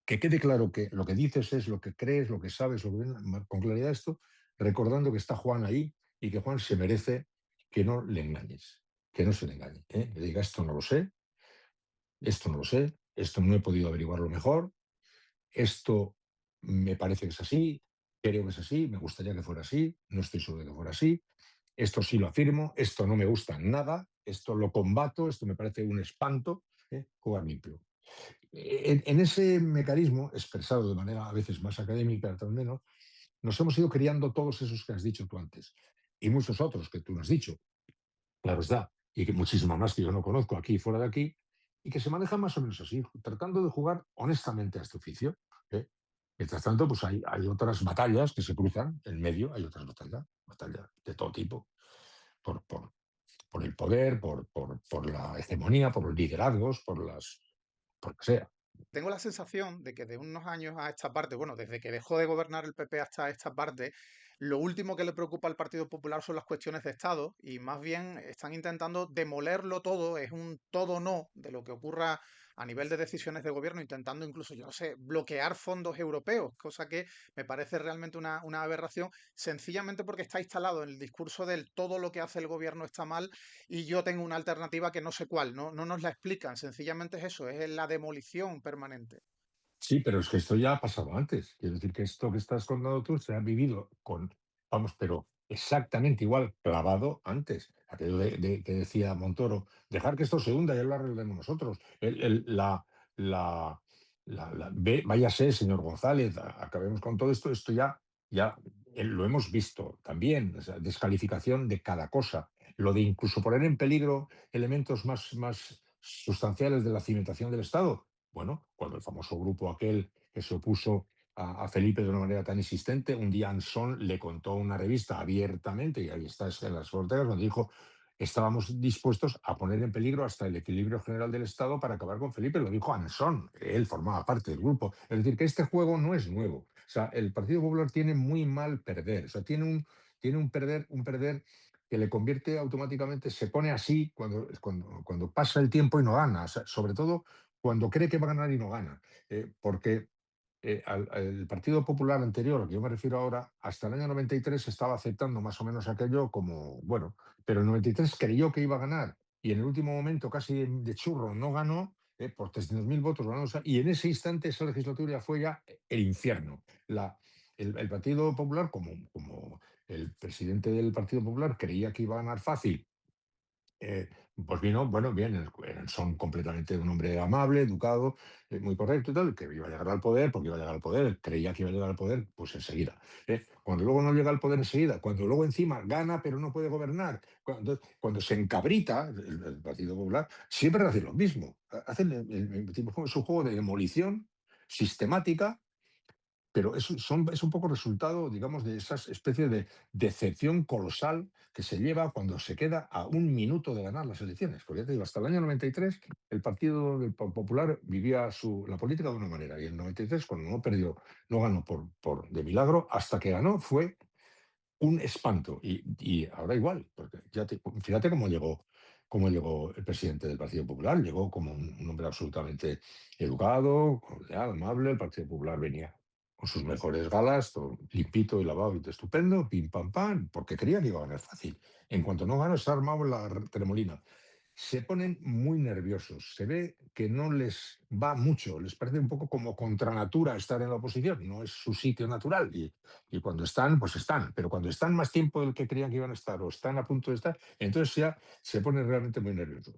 que quede claro que lo que dices es lo que crees, lo que sabes, con claridad esto, recordando que está Juan ahí y que Juan se merece que no le engañes, que no se le engañe. Que diga esto no lo sé, esto no he podido averiguarlo mejor, esto me parece que es así, creo que es así, me gustaría que fuera así, no estoy seguro de que fuera así, esto sí lo afirmo, esto no me gusta nada, esto lo combato, esto me parece un espanto, jugar limpio. En ese mecanismo, expresado de manera a veces más académica, tal menos, nos hemos ido criando todos esos que has dicho tú antes y muchos otros que tú no has dicho, claro está, y que muchísimo más que yo no conozco aquí y fuera de aquí, y que se manejan más o menos así, tratando de jugar honestamente a este oficio. ¿eh? Mientras tanto, pues hay otras batallas que se cruzan en medio, hay otras batallas de todo tipo, por, por, por el poder, por la hegemonía, por los liderazgos, por lo que sea. Tengo la sensación de que de unos años a esta parte, bueno, desde que dejó de gobernar el PP hasta esta parte, lo último que le preocupa al Partido Popular son las cuestiones de Estado y más bien están intentando demolerlo todo, es un todo no de lo que ocurra a nivel de decisiones de gobierno, intentando incluso, yo no sé, bloquear fondos europeos, cosa que me parece realmente una aberración, sencillamente porque está instalado en el discurso del todo lo que hace el gobierno está mal y yo tengo una alternativa que no sé cuál, no nos la explican, sencillamente es eso, es la demolición permanente. Sí, pero es que esto ya ha pasado antes. Quiero decir que esto que estás contando tú se ha vivido vamos, pero exactamente igual, clavado antes. Aquello que decía Montoro, dejar que esto se hunda y ya lo arreglaremos nosotros. Váyase, señor González, acabemos con todo esto. Esto ya lo hemos visto también, o sea, descalificación de cada cosa. Lo de incluso poner en peligro elementos más sustanciales de la cimentación del Estado. Bueno, cuando el famoso grupo aquel que se opuso a Felipe de una manera tan insistente, un día Anson le contó a una revista abiertamente, y ahí está en las fronteras, donde dijo estábamos dispuestos a poner en peligro hasta el equilibrio general del Estado para acabar con Felipe. Lo dijo Anson, él formaba parte del grupo. Es decir, que este juego no es nuevo. O sea, el Partido Popular tiene muy mal perder. O sea, tiene un perder que le convierte automáticamente, se pone así cuando pasa el tiempo y no gana. O sea, sobre todo cuando cree que va a ganar y no gana. Porque el Partido Popular anterior, al que yo me refiero ahora, hasta el año 93 estaba aceptando más o menos aquello como, bueno, pero el 93 creyó que iba a ganar y en el último momento, casi de churro, no ganó, por 300.000 votos ganó, y en ese instante esa legislatura fue ya el infierno. El Partido Popular, como el presidente del Partido Popular creía que iba a ganar fácil Eh, pues vino, bueno, bien, son completamente un hombre amable, educado, muy correcto y tal, que iba a llegar al poder, porque iba a llegar al poder, creía que iba a llegar al poder, pues enseguida. Cuando luego no llega al poder enseguida, cuando luego encima gana pero no puede gobernar, cuando se encabrita el Partido Popular, siempre hace lo mismo. Hacen es un juego de demolición sistemática, pero es un poco resultado, digamos, de esa especie de decepción colosal que se lleva cuando se queda a un minuto de ganar las elecciones. Porque ya te digo, hasta el año 93 el Partido Popular vivía la política de una manera, y en el 93, cuando no perdió, no ganó de milagro, hasta que ganó fue un espanto. Y ahora igual, porque fíjate cómo llegó el presidente del Partido Popular. Llegó como un hombre absolutamente educado, cordial, amable. El Partido Popular venía con sus mejores galas, todo limpito y lavado y estupendo, pim pam pam, porque creía que iba a ganar fácil. En cuanto no gana, se ha armado la tremolina. Se ponen muy nerviosos, se ve que no les va mucho, les parece un poco como contra natura estar en la oposición, no es su sitio natural, y cuando están, pues están, pero cuando están más tiempo del que creían que iban a estar o están a punto de estar, entonces ya se ponen realmente muy nerviosos.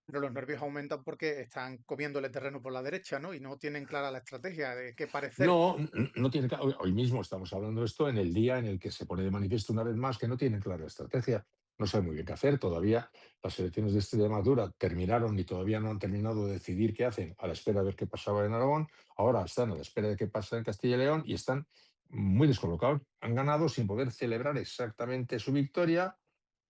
Pero los nervios aumentan porque están comiéndole terreno por la derecha, ¿no? Y no tienen clara la estrategia de qué parecer. No, no tiene. Hoy mismo estamos hablando de esto en el día en el que se pone de manifiesto una vez más que no tienen clara estrategia, no saben muy bien qué hacer. Todavía las elecciones de Extremadura terminaron y todavía no han terminado de decidir qué hacen, a la espera de ver qué pasaba en Aragón. Ahora están a la espera de qué pasa en Castilla y León y están muy descolocados. Han ganado sin poder celebrar exactamente su victoria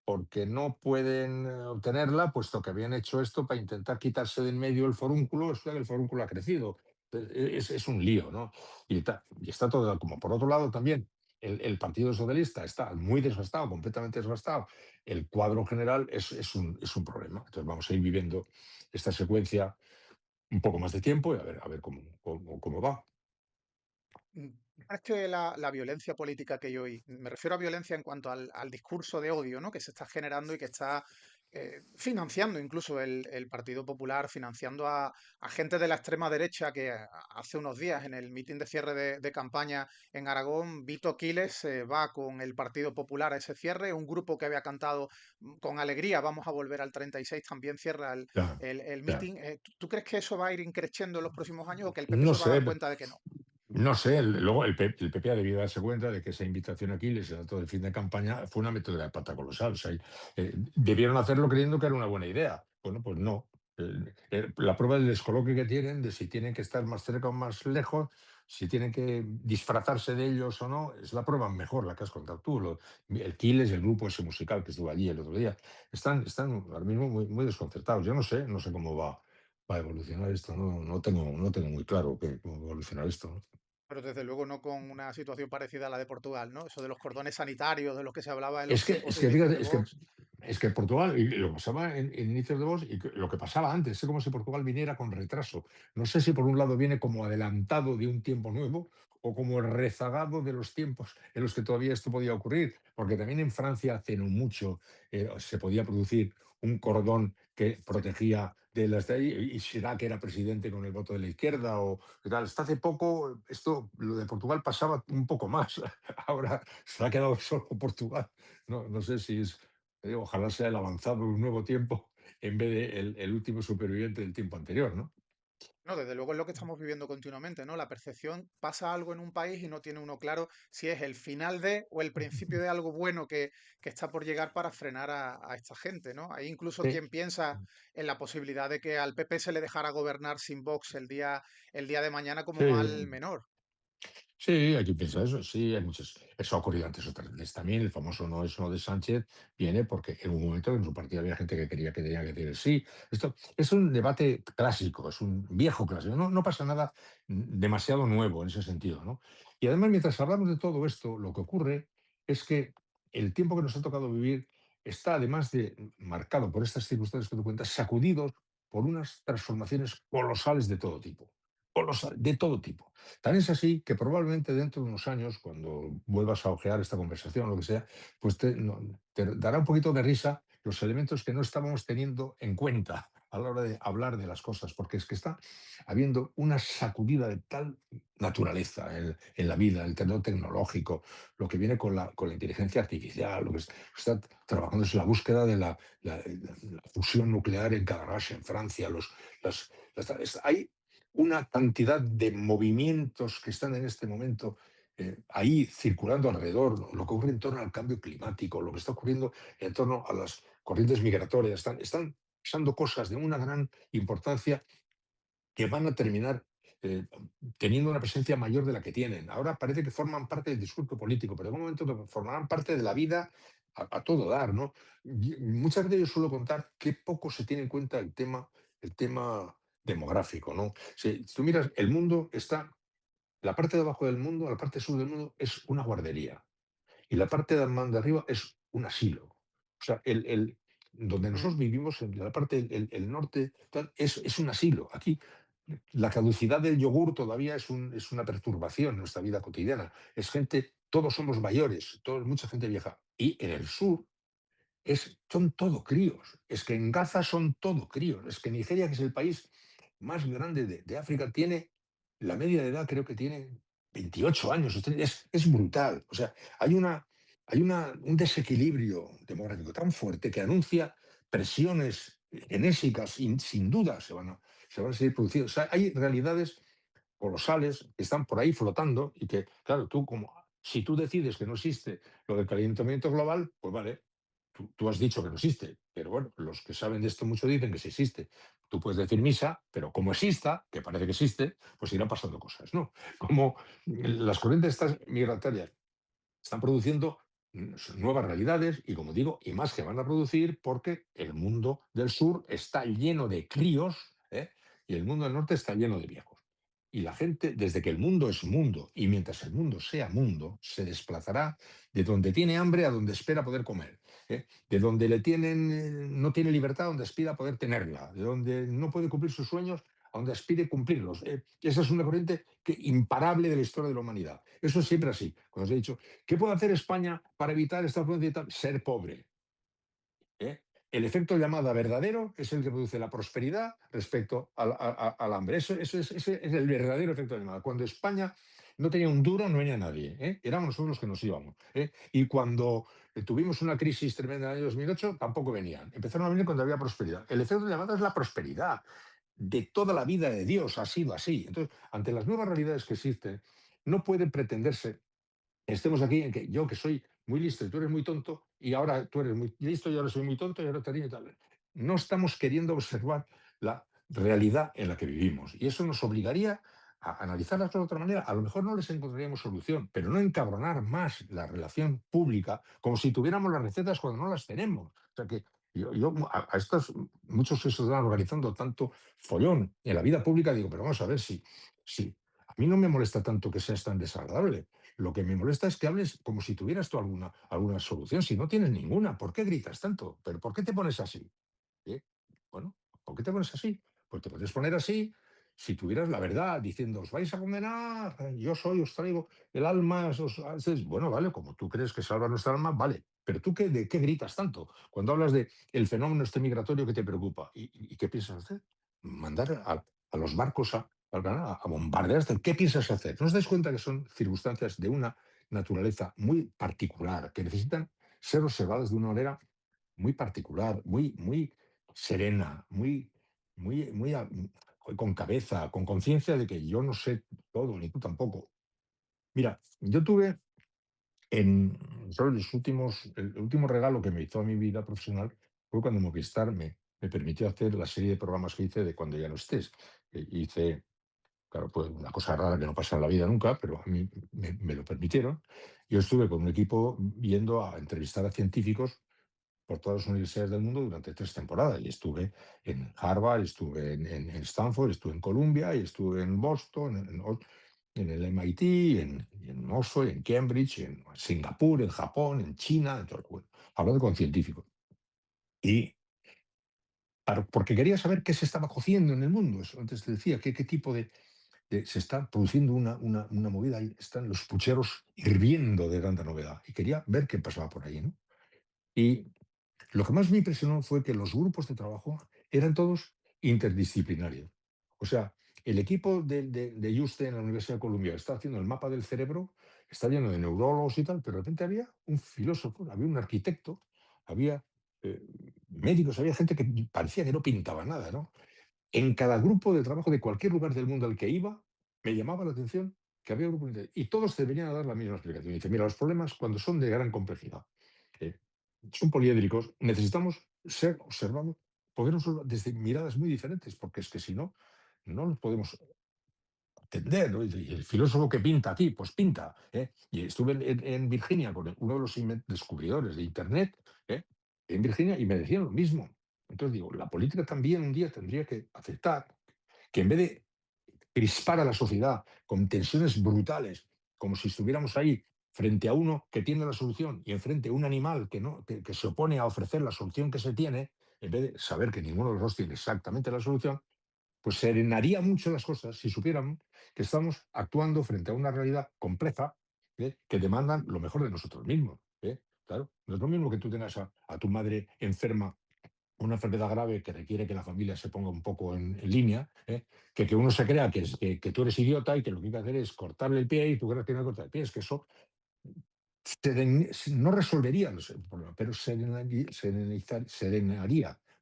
porque no pueden obtenerla, puesto que habían hecho esto para intentar quitarse de en medio el forúnculo. Es que el forúnculo ha crecido. Es un lío, ¿no? Y está todo como. Por otro lado, también el Partido Socialista está muy desgastado, completamente desgastado. El cuadro general es un problema. Entonces vamos a ir viviendo esta secuencia un poco más de tiempo y a ver cómo va. Mm, Es que la violencia política que hay hoy, me refiero a violencia en cuanto al discurso de odio, ¿no? Que se está generando y que está financiando incluso el Partido Popular, financiando a gente de la extrema derecha que hace unos días en el mitin de cierre de campaña en Aragón, Vito Quiles va con el Partido Popular a ese cierre, un grupo que había cantado con alegría, vamos a volver al 36, también cierra Ya, el ya. mitin. ¿Tú crees que eso va a ir increciendo en los próximos años o que el PP No se va a sé, dar cuenta de que no? No sé, luego el PP ha debido darse cuenta de que esa invitación aquí, les dato del fin de campaña, fue una metedura de pata colosal. O sea, debieron hacerlo creyendo que era una buena idea. Bueno, pues no. La prueba del descoloque que tienen, de si tienen que estar más cerca o más lejos, si tienen que disfrazarse de ellos o no, es la prueba mejor, la que has contado tú. El Quiles, el grupo ese musical que estuvo allí el otro día, están ahora mismo muy, muy desconcertados. Yo no sé cómo va a evolucionar esto. No tengo muy claro cómo va a evolucionar esto, ¿no? Pero desde luego no con una situación parecida a la de Portugal, ¿no? Eso de los cordones sanitarios, de los que se hablaba en los Es que, tiempos es de que inicios fíjate, de es que, Vox. es que Portugal, y lo que pasaba en inicios de voz y lo que pasaba antes, es como si Portugal viniera con retraso. No sé si por un lado viene como adelantado de un tiempo nuevo o como rezagado de los tiempos en los que todavía esto podía ocurrir, porque también en Francia hace no mucho se podía producir un cordón que protegía de las de ahí, y Chirac era presidente con el voto de la izquierda o tal. Hasta hace poco, lo de Portugal pasaba un poco más. Ahora se ha quedado solo Portugal. No sé si ojalá sea el avanzado de un nuevo tiempo en vez de el último superviviente del tiempo anterior, ¿no? No, desde luego es lo que estamos viviendo continuamente, ¿no? La percepción, pasa algo en un país y no tiene uno claro si es el final de o el principio de algo bueno que está por llegar para frenar a esta gente, ¿no? Hay incluso Sí, quien piensa en la posibilidad de que al PP se le dejara gobernar sin Vox el día de mañana como mal sí, menor. sí, hay quien piensa eso, sí, hay muchos. Eso ha ocurrido antes otras veces también. El famoso no es no de Sánchez viene porque en un momento en su partido había gente que quería que tenía que decir el sí. Esto es un debate clásico, es un viejo clásico. No pasa nada demasiado nuevo en ese sentido, ¿no? Y además, mientras hablamos de todo esto, lo que ocurre es que el tiempo que nos ha tocado vivir está, además de marcado por estas circunstancias que tú cuentas, sacudidos por unas transformaciones colosales de todo tipo. De todo tipo. Tan es así que probablemente dentro de unos años, cuando vuelvas a ojear esta conversación o lo que sea, pues te dará un poquito de risa los elementos que no estábamos teniendo en cuenta a la hora de hablar de las cosas, porque es que está habiendo una sacudida de tal naturaleza en la vida, el terreno tecnológico, lo que viene con la inteligencia artificial, lo que está trabajando es la búsqueda de la fusión nuclear en Cadarache, en Francia. Hay una cantidad de movimientos que están en este momento ahí circulando alrededor, lo que ocurre en torno al cambio climático, lo que está ocurriendo en torno a las corrientes migratorias, están pasando cosas de una gran importancia que van a terminar eh, teniendo una presencia mayor de la que tienen. Ahora parece que forman parte del discurso político, pero en un momento que formarán parte de la vida a todo dar, ¿no? Muchas veces yo suelo contar qué poco se tiene en cuenta el tema demográfico, ¿no? Si tú miras, el mundo está, la parte de abajo del mundo, la parte sur del mundo es una guardería y la parte de más de arriba es un asilo. O sea, donde Mm. nosotros vivimos, en la parte el norte, es un asilo. Aquí la caducidad del yogur todavía es una perturbación en nuestra vida cotidiana. Es gente, todos somos mayores, mucha gente vieja. Y en el sur son todo críos. Es que en Gaza son todo críos. Es que Nigeria, que es el país más grande de África, tiene la media de edad, creo que tiene 28 años. Es brutal. O sea, un desequilibrio demográfico tan fuerte que anuncia presiones genésicas, sin duda se van a seguir produciendo. O sea, hay realidades colosales que están por ahí flotando y que, claro, si tú decides que no existe lo del calentamiento global, pues vale, tú has dicho que no existe, pero bueno, los que saben de esto mucho dicen que sí existe. Tú puedes decir misa, pero como exista, que parece que existe, pues irán pasando cosas, ¿no? Como las corrientes estas migratorias están produciendo nuevas realidades y, como digo, y más que van a producir porque el mundo del sur está lleno de críos, ¿eh? Y el mundo del norte está lleno de viejos. Y la gente, desde que el mundo es mundo y mientras el mundo sea mundo, se desplazará de donde tiene hambre a donde espera poder comer, ¿eh? De donde no tiene libertad a donde aspira a poder tenerla, de donde no puede cumplir sus sueños a donde aspire cumplirlos. Esa es una corriente imparable de la historia de la humanidad. Eso es siempre así. Cuando os he dicho, ¿qué puede hacer España para evitar esta afluencia y tal? Ser pobre. ¿Eh? El efecto llamada verdadero es el que produce la prosperidad respecto al hambre. Ese es el verdadero efecto llamada. Cuando España no tenía un duro, no venía nadie. Éramos nosotros los que nos íbamos. Y cuando tuvimos una crisis tremenda en el año 2008, tampoco venían. Empezaron a venir cuando había prosperidad. El efecto llamada es la prosperidad. De toda la vida de Dios ha sido así. Entonces, ante las nuevas realidades que existen, no puede pretenderse estemos aquí en que yo que soy muy listo y tú eres muy tonto y ahora tú eres muy listo y ahora soy muy tonto y ahora te y tal. No estamos queriendo observar la realidad en la que vivimos y eso nos obligaría a analizar las cosas de otra manera. A lo mejor no les encontraríamos solución, pero no encabronar más la relación pública como si tuviéramos las recetas cuando no las tenemos. O sea que a estos muchos que se están organizando tanto follón en la vida pública digo, pero vamos a ver si a mí no me molesta tanto que seas tan desagradable. Lo que me molesta es que hables como si tuvieras tú alguna solución. Si no tienes ninguna, ¿por qué gritas tanto? ¿Pero por qué te pones así? ¿Eh? Bueno, ¿por qué te pones así? Pues te puedes poner así si tuvieras la verdad, diciendo, os vais a condenar, os traigo el alma. Bueno, vale, como tú crees que salva nuestra alma, vale. Pero tú, ¿de qué gritas tanto? Cuando hablas de el fenómeno este migratorio que te preocupa, ¿y qué piensas hacer? Mandar a los barcos a bombardear. ¿Qué piensas hacer? ¿No os dais cuenta que son circunstancias de una naturaleza muy particular, que necesitan ser observadas de una manera muy particular, muy serena, con cabeza, con conciencia de que yo no sé todo, ni tú tampoco? Mira, yo tuve el último regalo que me hizo a mi vida profesional fue cuando Movistar me permitió hacer la serie de programas que hice de Cuando ya no estés. Hice, claro, pues una cosa rara que no pasa en la vida nunca, pero a mí me lo permitieron. Yo estuve con un equipo yendo a entrevistar a científicos por todas las universidades del mundo durante 3 temporadas. Y estuve en Harvard, estuve en Stanford, estuve en Columbia, y estuve en Boston, en el MIT, en Oxford, en Cambridge, en Singapur, en Japón, en China, bueno, hablando con científicos. Y porque quería saber qué se estaba cociendo en el mundo. Eso antes te decía, qué tipo se está produciendo una movida, ahí están los pucheros hirviendo de tanta novedad. Y quería ver qué pasaba por ahí, ¿no? Y lo que más me impresionó fue que los grupos de trabajo eran todos interdisciplinario. O sea, el equipo de Juste en la Universidad de Columbia está haciendo el mapa del cerebro, está lleno de neurólogos y tal, pero de repente había un filósofo, había un arquitecto, había eh, médicos, había gente que parecía que no pintaba nada, ¿no? En cada grupo de trabajo de cualquier lugar del mundo al que iba, me llamaba la atención que había grupos y todos te venían a dar la misma explicación. Y dice, mira, los problemas cuando son de gran complejidad, eh, son poliédricos, necesitamos ser observados, poder observar desde miradas muy diferentes, porque es que si no, no los podemos entender, ¿no? Y el filósofo que pinta aquí, pues pinta. ¿Eh? Y estuve en Virginia con uno de los descubridores de Internet, ¿eh? En Virginia, y me decían lo mismo. Entonces digo, la política también un día tendría que aceptar que en vez de crispar a la sociedad con tensiones brutales, como si estuviéramos ahí frente a uno que tiene la solución y enfrente a un animal que, no, que se opone a ofrecer la solución que se tiene, en vez de saber que ninguno de los dos tiene exactamente la solución, pues serenaría mucho las cosas si supiéramos que estamos actuando frente a una realidad compleja, que demandan lo mejor de nosotros mismos. Claro, no es lo mismo que tú tengas a tu madre enferma, una enfermedad grave que requiere que la familia se ponga un poco en línea, que uno se crea que tú eres idiota y que lo que hay que hacer es cortarle el pie y tú crees que no hay que cortar el pie. Es que eso no resolvería el problema, pero serenaría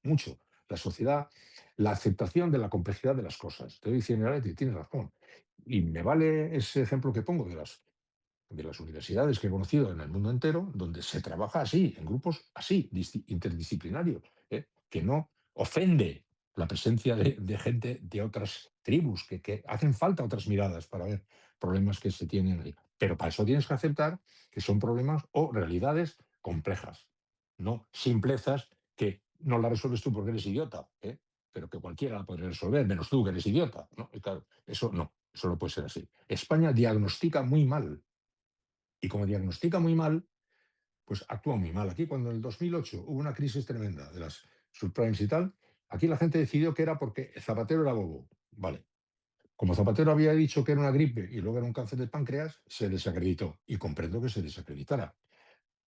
mucho la sociedad, la aceptación de la complejidad de las cosas. Te voy diciendo, "Aleti, tienes razón". Y me vale ese ejemplo que pongo de las universidades que he conocido en el mundo entero, donde se trabaja así, en grupos así, interdisciplinarios, que no ofende la presencia de gente de otras tribus, que hacen falta otras miradas para ver problemas que se tienen ahí. Pero para eso tienes que aceptar que son problemas o realidades complejas, no simplezas que no las resuelves tú porque eres idiota, pero que cualquiera la podría resolver, menos tú que eres idiota. ¿No? Y claro, eso no puede ser así. España diagnostica muy mal y como diagnostica muy mal, pues actúa muy mal. Aquí cuando en el 2008 hubo una crisis tremenda de las subprimes y tal, aquí la gente decidió que era porque Zapatero era bobo. Vale. Como Zapatero había dicho que era una gripe y luego era un cáncer de páncreas, se desacreditó. Y comprendo que se desacreditara.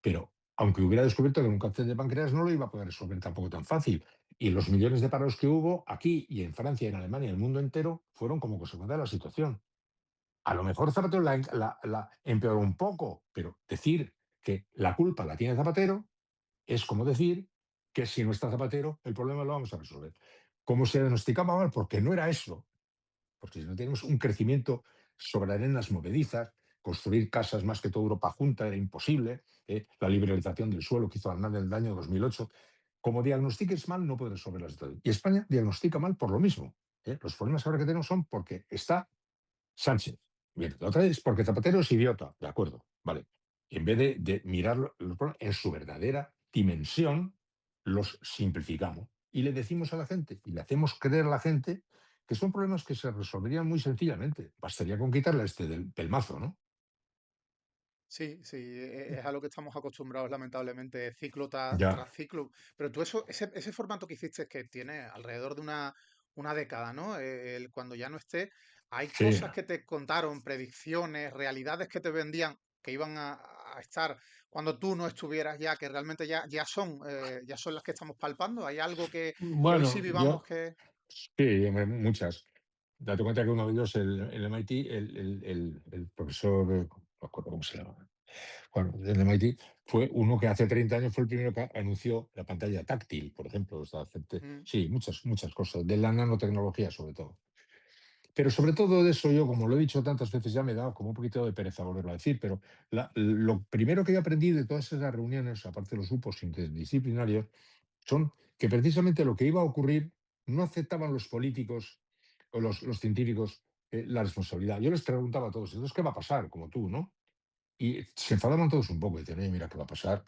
Pero aunque hubiera descubierto que era un cáncer de páncreas, no lo iba a poder resolver tampoco tan fácil. Y los millones de paros que hubo aquí y en Francia, en Alemania, en el mundo entero, fueron como consecuencia de la situación. A lo mejor Zapatero la empeoró un poco, pero decir que la culpa la tiene Zapatero es como decir que si no está Zapatero, el problema lo vamos a resolver. ¿Cómo se diagnosticaba mal? Porque no era eso. Porque si no tenemos un crecimiento sobre arenas movedizas, construir casas más que toda Europa junta era imposible, la liberalización del suelo que hizo Aznar en el año 2008. Como diagnostiques mal, no puedes resolver la situación. Y España diagnostica mal por lo mismo. Los problemas ahora que tenemos son porque está Sánchez. Bien, la otra vez porque Zapatero es idiota, de acuerdo, vale. En vez de mirarlo en su verdadera dimensión, los simplificamos y le decimos a la gente y le hacemos creer a la gente que son problemas que se resolverían muy sencillamente. Bastaría con quitarle este del pelmazo, ¿no? Sí, sí, es a lo que estamos acostumbrados, lamentablemente, ciclo Ya, tras ciclo. Pero tú ese formato que hiciste, que tiene alrededor de una década, ¿no? Cuando ya no esté, hay sí. cosas que te contaron, predicciones, realidades que te vendían, que iban a estar cuando tú no estuvieras ya, que realmente ya son las que estamos palpando. ¿Hay algo que hoy sí Bueno, vivamos yo, que... sí, hombre, muchas. Date cuenta que uno de ellos, el MIT, el profesor, no me acuerdo cómo se llama. Bueno, el MIT fue uno que hace 30 años fue el primero que anunció la pantalla táctil, por ejemplo. O sea, Mm, sí, muchas cosas, de la nanotecnología sobre todo. Pero sobre todo de eso yo, como lo he dicho tantas veces, ya me da como un poquito de pereza volverlo a decir, pero lo primero que yo aprendí de todas esas reuniones, aparte de los grupos interdisciplinarios, son que precisamente lo que iba a ocurrir no aceptaban los políticos o los científicos la responsabilidad. Yo les preguntaba a todos, entonces, ¿qué va a pasar? Como tú, ¿no? Y se enfadaban todos un poco, y decían, oye, mira, ¿qué va a pasar?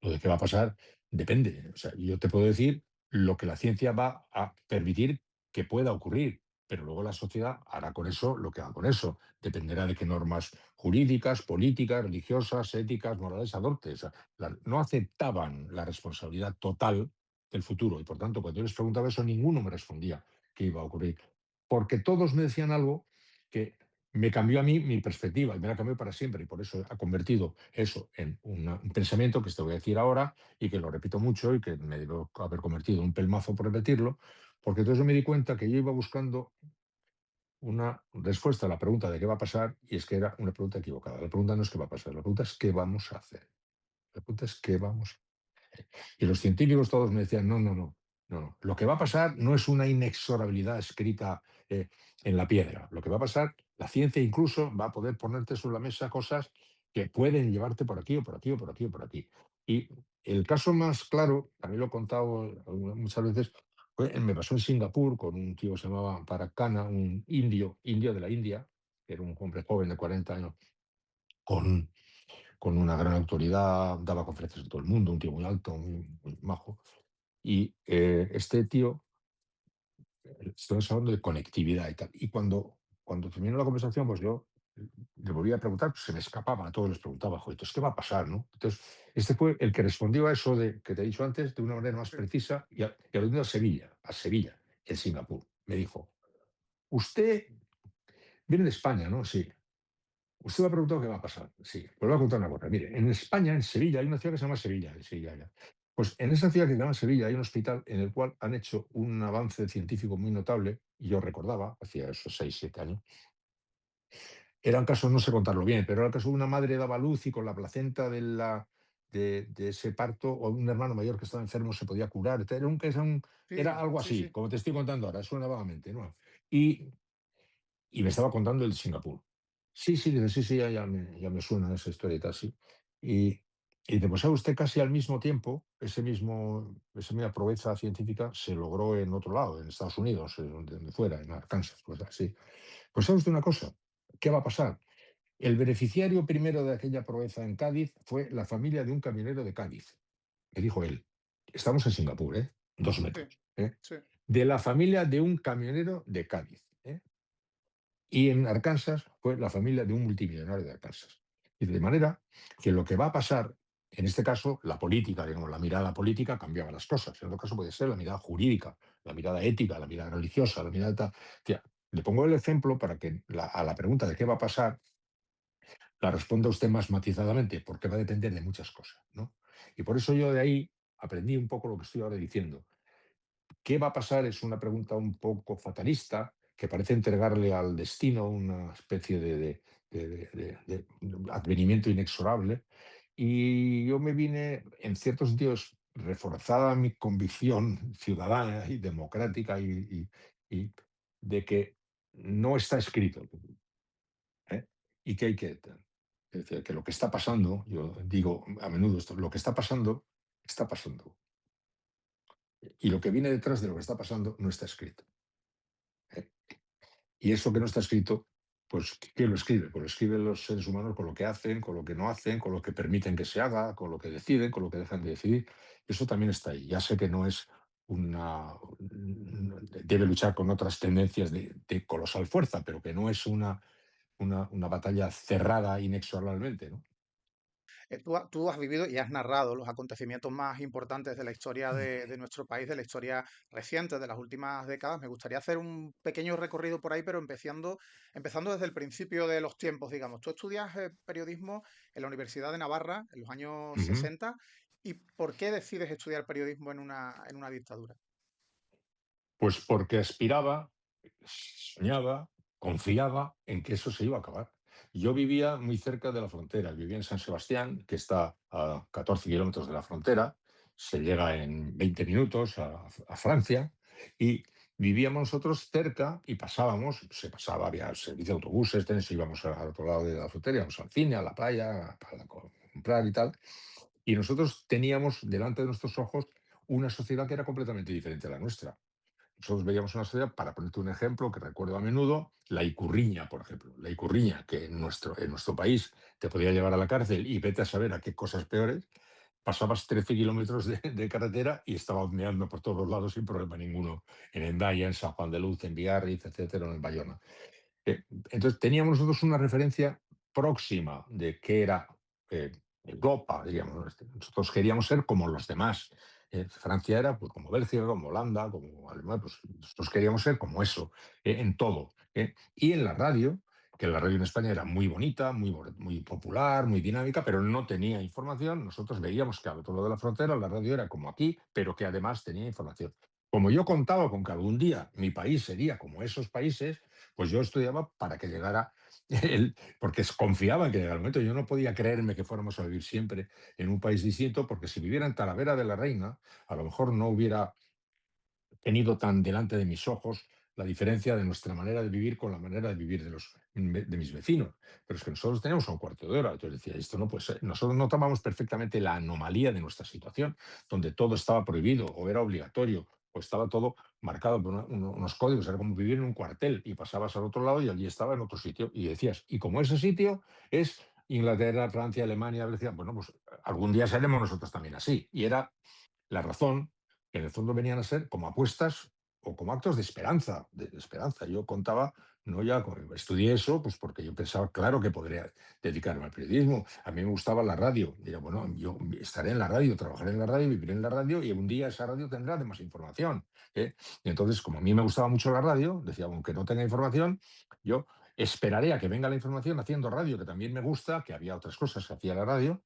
Lo de qué va a pasar depende. O sea, yo te puedo decir lo que la ciencia va a permitir que pueda ocurrir, pero luego la sociedad hará con eso lo que haga con eso. Dependerá de qué normas jurídicas, políticas, religiosas, éticas, morales adopte. O sea, no aceptaban la responsabilidad total del futuro y por tanto cuando yo les preguntaba eso ninguno me respondía qué iba a ocurrir. Porque todos me decían algo que me cambió a mí mi perspectiva y me la cambió para siempre y por eso ha convertido eso en un pensamiento que te voy a decir ahora y que lo repito mucho y que me debo haber convertido en un pelmazo por repetirlo, porque entonces yo me di cuenta que yo iba buscando una respuesta a la pregunta de qué va a pasar y es que era una pregunta equivocada. La pregunta no es qué va a pasar, la pregunta es qué vamos a hacer. La pregunta es qué vamos. Y los científicos todos me decían, no, no, no, no, no. Lo que va a pasar no es una inexorabilidad escrita en la piedra. Lo que va a pasar, la ciencia incluso va a poder ponerte sobre la mesa cosas que pueden llevarte por aquí o por aquí o por aquí o por aquí. Y el caso más claro, también lo he contado muchas veces, me pasó en Singapur con un tío que se llamaba Parag Khanna, un indio de la India, que era un hombre joven de 40 años, con una gran autoridad, daba conferencias en todo el mundo, un tío muy alto, muy majo. Y este tío, estamos hablando de conectividad y tal. Y cuando terminó la conversación, pues yo le volví a preguntar, pues se me escapaba, a todos les preguntaba, joder, entonces, ¿qué va a pasar? ¿No? Entonces, este fue el que respondió a eso de, que te he dicho antes de una manera más Sí. precisa y aludiendo a Sevilla, en Singapur. Me dijo, usted viene de España, ¿no? Sí. Usted me ha preguntado qué va a pasar. Sí, pues le voy a contar una cosa. Mire, en España, en Sevilla, hay una ciudad que se llama Sevilla, en Sevilla ya. Pues en esa ciudad que se llama Sevilla hay un hospital en el cual han hecho un avance científico muy notable, y yo recordaba, hacía esos 6 7 años, eran casos, no sé contarlo bien, pero era el caso de una madre daba luz y con la placenta de ese parto, o un hermano mayor que estaba enfermo se podía curar. Era Sí, algo sí, así, sí. como te estoy contando ahora, suena vagamente, ¿no? Y y me estaba contando el de Singapur. Sí, sí, dice, sí, sí, ya me suena esa historia y tal, sí. Y, y dice, pues sabe usted, casi al mismo tiempo, esa misma proeza científica se logró en otro lado, en Estados Unidos, donde fuera, en Arkansas, pues así. Pues sabe usted una cosa, ¿qué va a pasar? El beneficiario primero de aquella proeza en Cádiz fue la familia de un camionero de Cádiz, me dijo él. Estamos en Singapur, ¿eh? 2 metros. Sí, ¿Eh? sí. De la familia de un camionero de Cádiz. ¿Eh? Y en Arkansas fue la familia de un multimillonario de Arkansas. Y de manera que lo que va a pasar, en este caso, la política, digamos, la mirada política cambiaba las cosas. En otro caso puede ser la mirada jurídica, la mirada ética, la mirada religiosa, la mirada tal. Tía, le pongo el ejemplo para que a la pregunta de qué va a pasar la responda usted más matizadamente, porque va a depender de muchas cosas, ¿no? Y por eso yo de ahí aprendí un poco lo que estoy ahora diciendo. ¿Qué va a pasar? Es una pregunta un poco fatalista, que parece entregarle al destino una especie de advenimiento inexorable. Y yo me vine, en ciertos sentidos, reforzada mi convicción ciudadana y democrática y de que no está escrito, ¿eh? Y que hay que... Es decir, que lo que está pasando, yo digo a menudo esto, lo que está pasando. Y lo que viene detrás de lo que está pasando no está escrito. ¿Eh? Y eso que no está escrito, pues ¿quién lo escribe? Pues lo escriben los seres humanos con lo que hacen, con lo que no hacen, con lo que permiten que se haga, con lo que deciden, con lo que dejan de decidir. Eso también está ahí. Ya sé que no es una... debe luchar con otras tendencias de colosal fuerza, pero que no es una batalla cerrada inexorablemente, ¿no? Tú has vivido y has narrado los acontecimientos más importantes de la historia de nuestro país, de la historia reciente, de las últimas décadas. Me gustaría hacer un pequeño recorrido por ahí, pero empezando desde el principio de los tiempos, digamos. Tú estudias periodismo en la Universidad de Navarra en los años Ujú. 60. ¿Y por qué decides estudiar periodismo en una dictadura? Pues porque aspiraba, soñaba, confiaba en que eso se iba a acabar. Yo vivía muy cerca de la frontera, vivía en San Sebastián, que está a 14 kilómetros de la frontera, se llega en 20 minutos a Francia, y vivíamos nosotros cerca y se pasaba, había servicio de autobuses, íbamos al otro lado de la frontera, íbamos al cine, a la playa, para comprar y tal, y nosotros teníamos delante de nuestros ojos una sociedad que era completamente diferente a la nuestra. Nosotros veíamos una sociedad, para ponerte un ejemplo que recuerdo a menudo, la Icurriña, por ejemplo. La Icurriña, que en nuestro país te podía llevar a la cárcel y vete a saber a qué cosas peores. Pasabas 13 kilómetros de carretera y estaba ondeando por todos los lados sin problema ninguno. En Hendaya, en San Juan de Luz, en Biarritz, etcétera, en Bayona. Entonces teníamos nosotros una referencia próxima de qué era Europa, diríamos, ¿no? Nosotros queríamos ser como los demás. Francia era pues, como Bélgica, como Holanda, como Alemania, pues nosotros queríamos ser como eso, en todo. Y en la radio, que la radio en España era muy bonita, muy popular, muy dinámica, pero no tenía información. Nosotros veíamos que al otro lado de la frontera la radio era como aquí, pero que además tenía información. como yo contaba con que algún día mi país sería como esos países, pues yo estudiaba para que llegara porque confiaba en que llegara el momento. Yo no podía creerme que fuéramos a vivir siempre en un país distinto, porque si viviera en Talavera de la Reina, a lo mejor no hubiera tenido tan delante de mis ojos la diferencia de nuestra manera de vivir con la manera de vivir de mis vecinos. Pero es que nosotros teníamos un cuarto de hora. Entonces decía, esto no puede ser. Nosotros notábamos perfectamente la anomalía de nuestra situación, donde todo estaba prohibido o era obligatorio o estaba todo marcado por unos códigos. Era como vivir en un cuartel y pasabas al otro lado y allí estaba en otro sitio. Y decías, y como ese sitio es Inglaterra, Francia, Alemania, decía, bueno, pues algún día seremos nosotros también así. Y era la razón que en el fondo venían a ser como apuestas o como actos de esperanza, de esperanza. Yo contaba, no ya estudié eso, pues porque yo pensaba, claro que podría dedicarme al periodismo. A mí me gustaba la radio. Diría, bueno, yo estaré en la radio, trabajaré en la radio, viviré en la radio y un día esa radio tendrá de más información. ¿Eh? Y entonces, como a mí me gustaba mucho la radio, decía, aunque no tenga información, yo esperaré a que venga la información haciendo radio, que también me gusta, que había otras cosas que hacía la radio,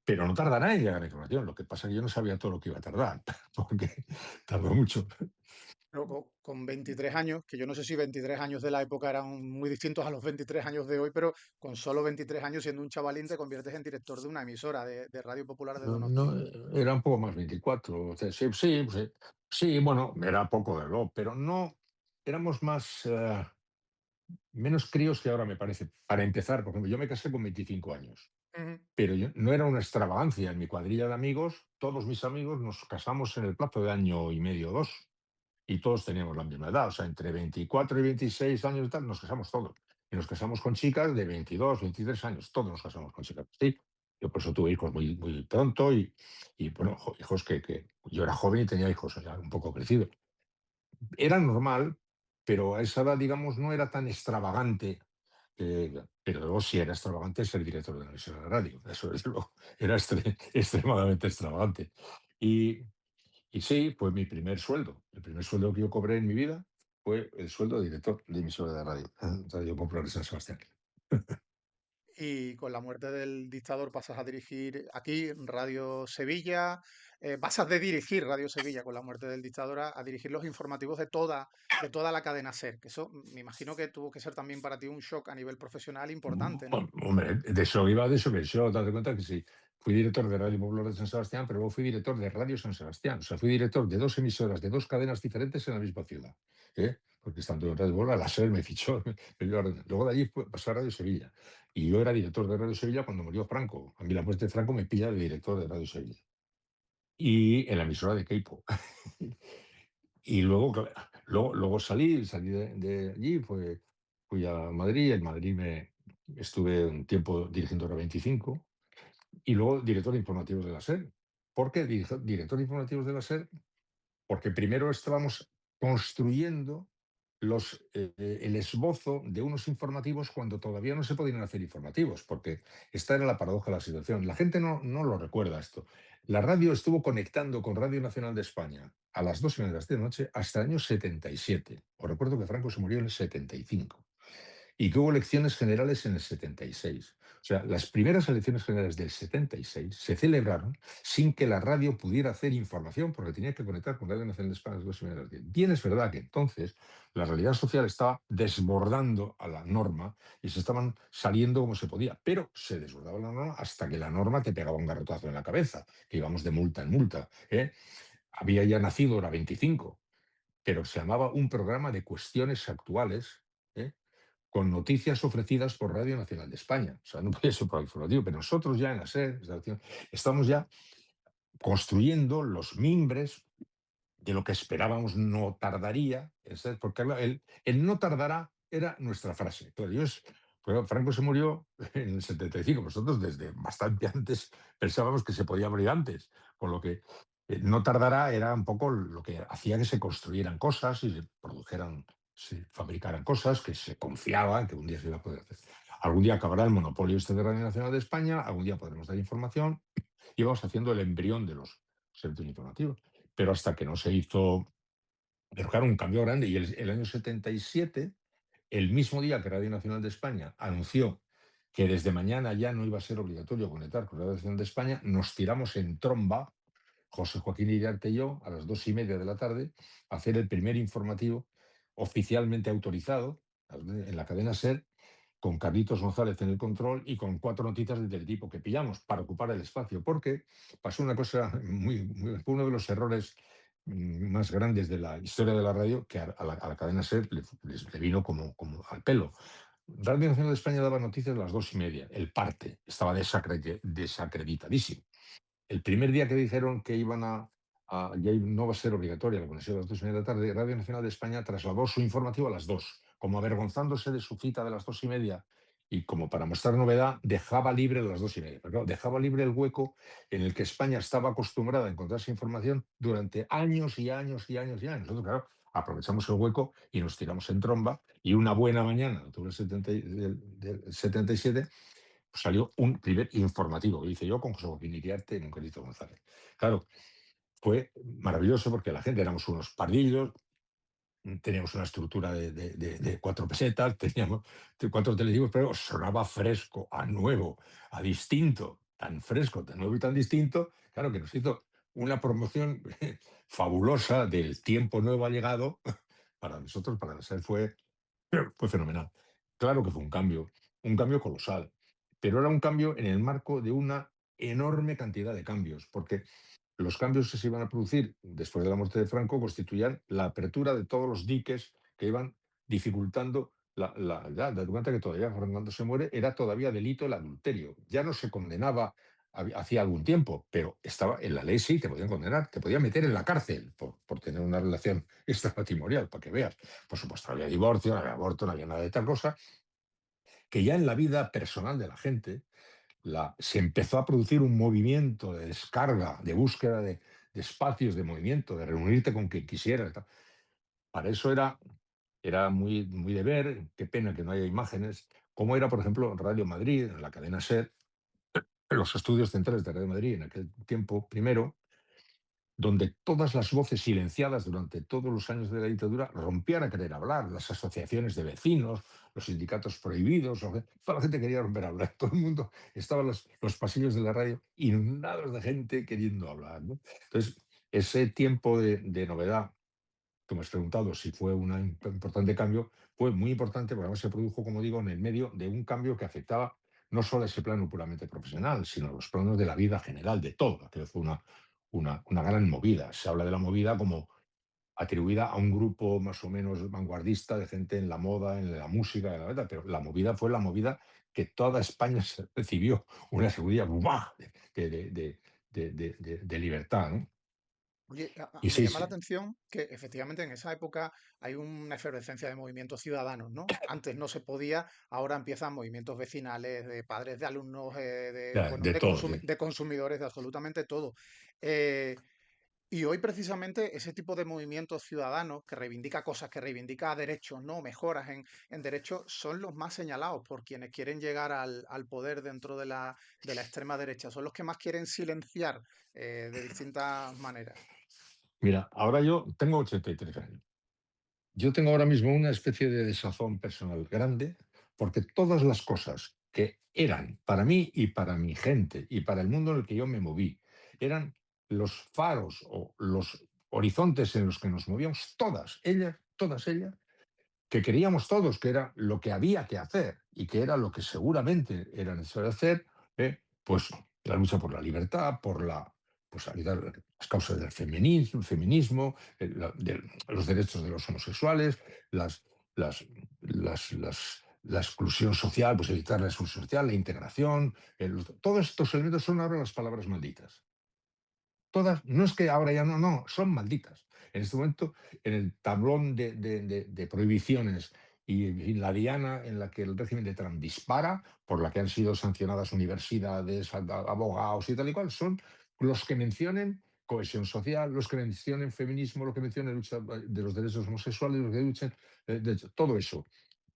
pero no tardará en llegar la información. Lo que pasa es que yo no sabía todo lo que iba a tardar, porque tardó mucho. Pero con 23 años, que yo no sé si 23 años de la época eran muy distintos a los 23 años de hoy, pero con solo 23 años, siendo un chavalín, te conviertes en director de una emisora de Radio Popular de No, Donosti. era un poco más 24. O sea, sí, sí, sí, sí, bueno, era poco de lo, pero no, éramos más, menos críos que ahora me parece. Para empezar, por ejemplo, yo me casé con 25 años, Ujú. pero no era una extravagancia. En mi cuadrilla de amigos, todos mis amigos nos casamos en el plazo de año y medio, dos. Y todos teníamos la misma edad, o sea, entre 24 y 26 años y tal, nos casamos todos. Y nos casamos con chicas de 22, 23 años, todos nos casamos con chicas. Sí, yo por eso tuve hijos muy, muy pronto y bueno, hijos que yo era joven y tenía hijos ya un poco crecidos. Era normal, pero a esa edad, digamos, no era tan extravagante. Pero luego sí era extravagante ser director de una emisora de radio. Eso es lo, era extremadamente extravagante. Y, y sí, fue mi primer sueldo. El primer sueldo que yo cobré en mi vida fue el sueldo de director de emisora de radio, Radio Popular de San Sebastián. Y con la muerte del dictador pasas a dirigir aquí Radio Sevilla, pasas de dirigir Radio Sevilla con la muerte del dictador a dirigir los informativos de toda la cadena SER, que eso me imagino que tuvo que ser también para ti un shock a nivel profesional importante, ¿no? Hombre, de eso iba, de eso que yo, date cuenta que sí, fui director de Radio Popular de San Sebastián, pero luego fui director de Radio San Sebastián. O sea, fui director de dos emisoras, de dos cadenas diferentes en la misma ciudad. ¿Eh? Porque estando en Radio Popular, la SER me fichó. Luego de allí pasé a Radio Sevilla. Y yo era director de Radio Sevilla cuando murió Franco. A mí la muerte de Franco me pilla de director de Radio Sevilla. Y en la emisora de Keipo. Y luego, luego salí de allí, fui a Madrid, en Madrid estuve un tiempo dirigiendo Hora 25 y luego director de informativos de la SER. ¿Por qué director de informativos de la SER? Porque primero estábamos construyendo el esbozo de unos informativos cuando todavía no se podían hacer informativos, porque esta era la paradoja de la situación. La gente no lo recuerda esto. La radio estuvo conectando con Radio Nacional de España a las 2:30 de la noche hasta el año 77. Os recuerdo que Franco se murió en el 75 y que hubo elecciones generales en el 76. O sea, las primeras elecciones generales del 76 se celebraron sin que la radio pudiera hacer información porque tenía que conectar con Radio Nacional de España a las 2:30 de la tarde. Bien, es verdad que entonces la realidad social estaba desbordando a la norma y se estaban saliendo como se podía, pero se desbordaba la norma hasta que la norma te pegaba un garrotazo en la cabeza, que íbamos de multa en multa. ¿Eh? Había ya nacido Hora 25, pero se llamaba un programa de cuestiones actuales, ¿eh? Con noticias ofrecidas por Radio Nacional de España. O sea, no podía ser por el informativo, pero nosotros ya en la SER, estamos ya construyendo los mimbres de lo que esperábamos no tardaría, porque el no tardará era nuestra frase. Pero Franco se murió en el 75, nosotros desde bastante antes pensábamos que se podía morir antes, por lo que no tardará era un poco lo que hacía que se construyeran cosas y se fabricaran cosas, que se confiaba en que un día se iba a poder hacer. Algún día acabará el monopolio este de Radio Nacional de España, algún día podremos dar información y vamos haciendo el embrión de los servicios informativos. Pero hasta que no se hizo, pero claro, un cambio grande. Y el año 77, el mismo día que Radio Nacional de España anunció que desde mañana ya no iba a ser obligatorio conectar con Radio Nacional de España, nos tiramos en tromba, José Joaquín Iriarte y yo, a las 2:30 de la tarde, a hacer el primer informativo oficialmente autorizado en la cadena SER, con Carlitos González en el control y con 4 noticias de teletipo que pillamos para ocupar el espacio, porque pasó una cosa fue uno de los errores más grandes de la historia de la radio, que a la cadena SER le vino como al pelo. Radio Nacional de España daba noticias a las 2:30, el parte estaba desacreditadísimo. El primer día que dijeron que iban ya no va a ser obligatoria la conexión a las 2:30 de la tarde, Radio Nacional de España trasladó su informativo a las 2, como avergonzándose de su cita de las 2:30, y como para mostrar novedad, dejaba libre las 2:30. Pero claro, dejaba libre el hueco en el que España estaba acostumbrada a encontrarse información durante años y años y años y años. Nosotros, claro, aprovechamos el hueco y nos tiramos en tromba, y una buena mañana, de octubre del 77, salió un primer informativo que hice yo con José Joaquín Iriarte y con Carlito González. Claro, fue maravilloso porque la gente éramos unos pardillos, teníamos una estructura de 4 pesetas, teníamos 4 televisivos, pero sonaba fresco, a nuevo, a distinto, tan fresco, tan nuevo y tan distinto, claro que nos hizo una promoción fabulosa del tiempo nuevo ha llegado. Para nosotros, para nosotros fue fenomenal. Claro que fue un cambio colosal, pero era un cambio en el marco de una enorme cantidad de cambios, porque los cambios que se iban a producir después de la muerte de Franco constituían la apertura de todos los diques que iban dificultando ya, date cuenta que todavía cuando se muere era todavía delito el adulterio. Ya no se condenaba hacía algún tiempo, pero estaba en la ley, sí, te podían condenar, te podían meter en la cárcel por tener una relación extramatrimonial, para que veas. Por supuesto, no había divorcio, no había aborto, no había nada de tal cosa, que ya en la vida personal de la gente se empezó a producir un movimiento de descarga, de búsqueda de espacios de movimiento, de reunirte con quien quisieras. Para eso era muy, muy de ver, qué pena que no haya imágenes, como era, por ejemplo, Radio Madrid, en la cadena SER, los estudios centrales de Radio Madrid en aquel tiempo, primero, donde todas las voces silenciadas durante todos los años de la dictadura rompían a querer hablar, las asociaciones de vecinos, los sindicatos prohibidos, toda la gente quería romper a hablar, todo el mundo estaba en los pasillos de la radio inundados de gente queriendo hablar, ¿no? Entonces, ese tiempo de novedad, que me has preguntado si fue un importante cambio, fue muy importante porque además se produjo, como digo, en el medio de un cambio que afectaba no solo a ese plano puramente profesional, sino a los planos de la vida general, de todo. Aquello fue una gran movida. Se habla de la movida como atribuida a un grupo más o menos vanguardista de gente en la moda, en la música, en la verdad, pero la movida fue la movida que toda España recibió una seguridad ¡buah! De libertad, ¿no? Oye, Y me sí, llama la sí, atención que efectivamente en esa época hay una efervescencia de movimientos ciudadanos, ¿no? Antes no se podía, ahora empiezan movimientos vecinales, de padres, de alumnos, bueno, de todo, sí. de consumidores, de absolutamente todo. Eh, y hoy precisamente ese tipo de movimientos ciudadanos que reivindica cosas, que reivindica derechos, ¿no? Mejoras en derechos, son los más señalados por quienes quieren llegar al poder dentro de la extrema derecha. Son los que más quieren silenciar de distintas maneras. Mira, ahora yo tengo 83 años. Yo tengo ahora mismo una especie de desazón personal grande porque todas las cosas que eran para mí y para mi gente y para el mundo en el que yo me moví, eran los faros o los horizontes en los que nos movíamos, todas ellas, que creíamos todos que era lo que había que hacer y que era lo que seguramente era necesario hacer, pues la lucha por la libertad, pues ayudar a las causas del feminismo, los derechos de los homosexuales, las, la exclusión social, pues evitar la exclusión social, la integración, todos estos elementos son ahora las palabras malditas. Todas, no es que ahora ya no, no, son malditas. En este momento, en el tablón de prohibiciones y la diana en la que el régimen de Trump dispara, por la que han sido sancionadas universidades, abogados y tal y cual, son los que mencionen cohesión social, los que mencionen feminismo, los que mencionen lucha de los derechos homosexuales, los que luchen, todo eso.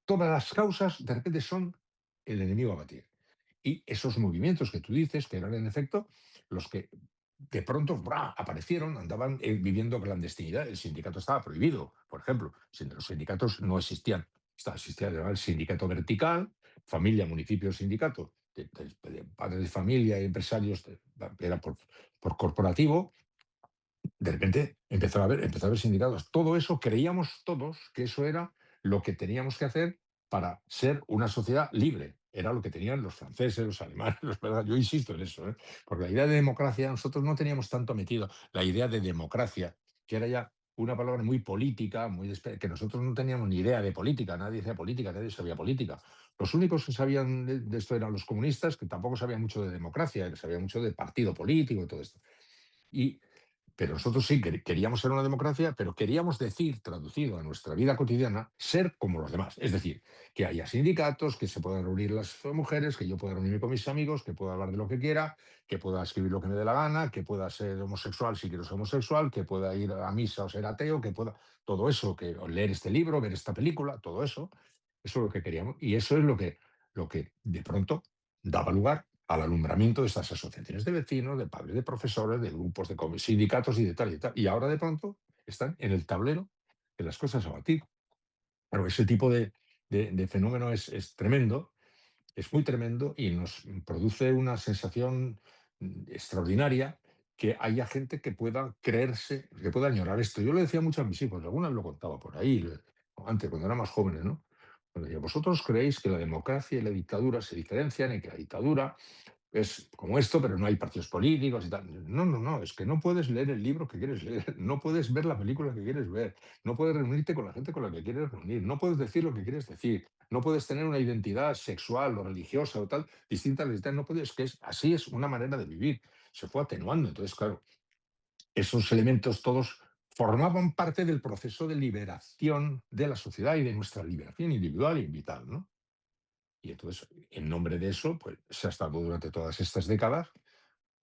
Todas las causas, de repente, son el enemigo a batir. Y esos movimientos que tú dices, que eran en efecto los que de pronto aparecieron, andaban viviendo clandestinidad. El sindicato estaba prohibido, por ejemplo. Los sindicatos no existían. Existía el sindicato vertical, familia, municipio, sindicato, de padres de familia y empresarios, era por corporativo. de repente empezó a haber sindicatos. Todo eso creíamos todos que eso era lo que teníamos que hacer para ser una sociedad libre. Era lo que tenían los franceses, los alemanes, los belgas. Yo insisto en eso, ¿eh? Porque la idea de democracia, nosotros no teníamos tanto metido la idea de democracia, que era ya una palabra muy política, que nosotros no teníamos ni idea de política, nadie hacía política, nadie sabía política. Los únicos que sabían de esto eran los comunistas, que tampoco sabían mucho de democracia, que sabían mucho de partido político y todo esto. Y pero nosotros sí queríamos ser una democracia, pero queríamos decir, traducido a nuestra vida cotidiana, ser como los demás. Es decir, que haya sindicatos, que se puedan reunir las mujeres, que yo pueda reunirme con mis amigos, que pueda hablar de lo que quiera, que pueda escribir lo que me dé la gana, que pueda ser homosexual si quiero ser homosexual, que pueda ir a misa o ser ateo, que pueda... Todo eso, que leer este libro, ver esta película, todo eso, eso es lo que queríamos. Y eso es lo que de pronto daba lugar al alumbramiento de estas asociaciones de vecinos, de padres, de profesores, de grupos, de sindicatos y de tal y de tal. Y ahora de pronto están en el tablero de las cosas a batir. Pero ese tipo de fenómeno es tremendo, es muy tremendo y nos produce una sensación extraordinaria que haya gente que pueda creerse, que pueda añorar esto. Yo le decía mucho a mis hijos, algunas lo contaba por ahí, antes, cuando eran más jóvenes, ¿no? Cuando decía, vosotros creéis que la democracia y la dictadura se diferencian y que la dictadura es como esto, pero no hay partidos políticos y tal. No, no, no, es que no puedes leer el libro que quieres leer, no puedes ver la película que quieres ver, no puedes reunirte con la gente con la que quieres reunir, no puedes decir lo que quieres decir, no puedes tener una identidad sexual o religiosa o tal distinta a la identidad, no puedes, que así es una manera de vivir. Se fue atenuando. Entonces, claro, esos elementos todos formaban parte del proceso de liberación de la sociedad y de nuestra liberación individual y vital, ¿no? Y entonces, en nombre de eso, pues se ha estado durante todas estas décadas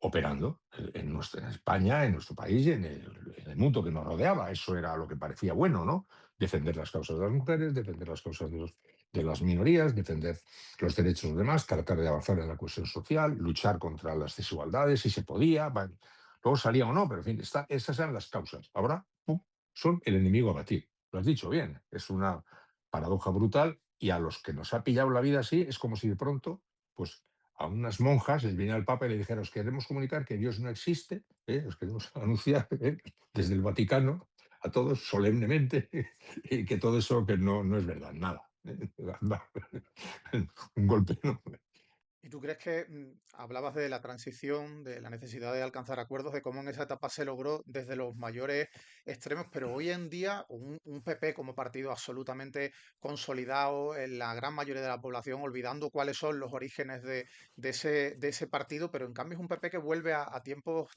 operando en España, en nuestro país y en el mundo que nos rodeaba. Eso era lo que parecía bueno, ¿no? Defender las causas de las mujeres, defender las causas de las minorías, defender los derechos de los demás, tratar de avanzar en la cohesión social, luchar contra las desigualdades, si se podía. Bueno, luego salía o no, pero en fin, esas eran las causas. Ahora, ¡pum!, son el enemigo a batir. Lo has dicho bien, es una paradoja brutal y a los que nos ha pillado la vida así es como si de pronto, pues a unas monjas les vino el Papa y le dijeron, os queremos comunicar que Dios no existe, os queremos anunciar desde el Vaticano a todos solemnemente y que todo eso que no es verdad, nada. Un golpe, ¿no? ¿Y tú crees que hablabas de la transición, de la necesidad de alcanzar acuerdos, de cómo en esa etapa se logró desde los mayores extremos, pero hoy en día un PP como partido absolutamente consolidado en la gran mayoría de la población, olvidando cuáles son los orígenes de ese partido, pero en cambio es un PP que vuelve a tiempos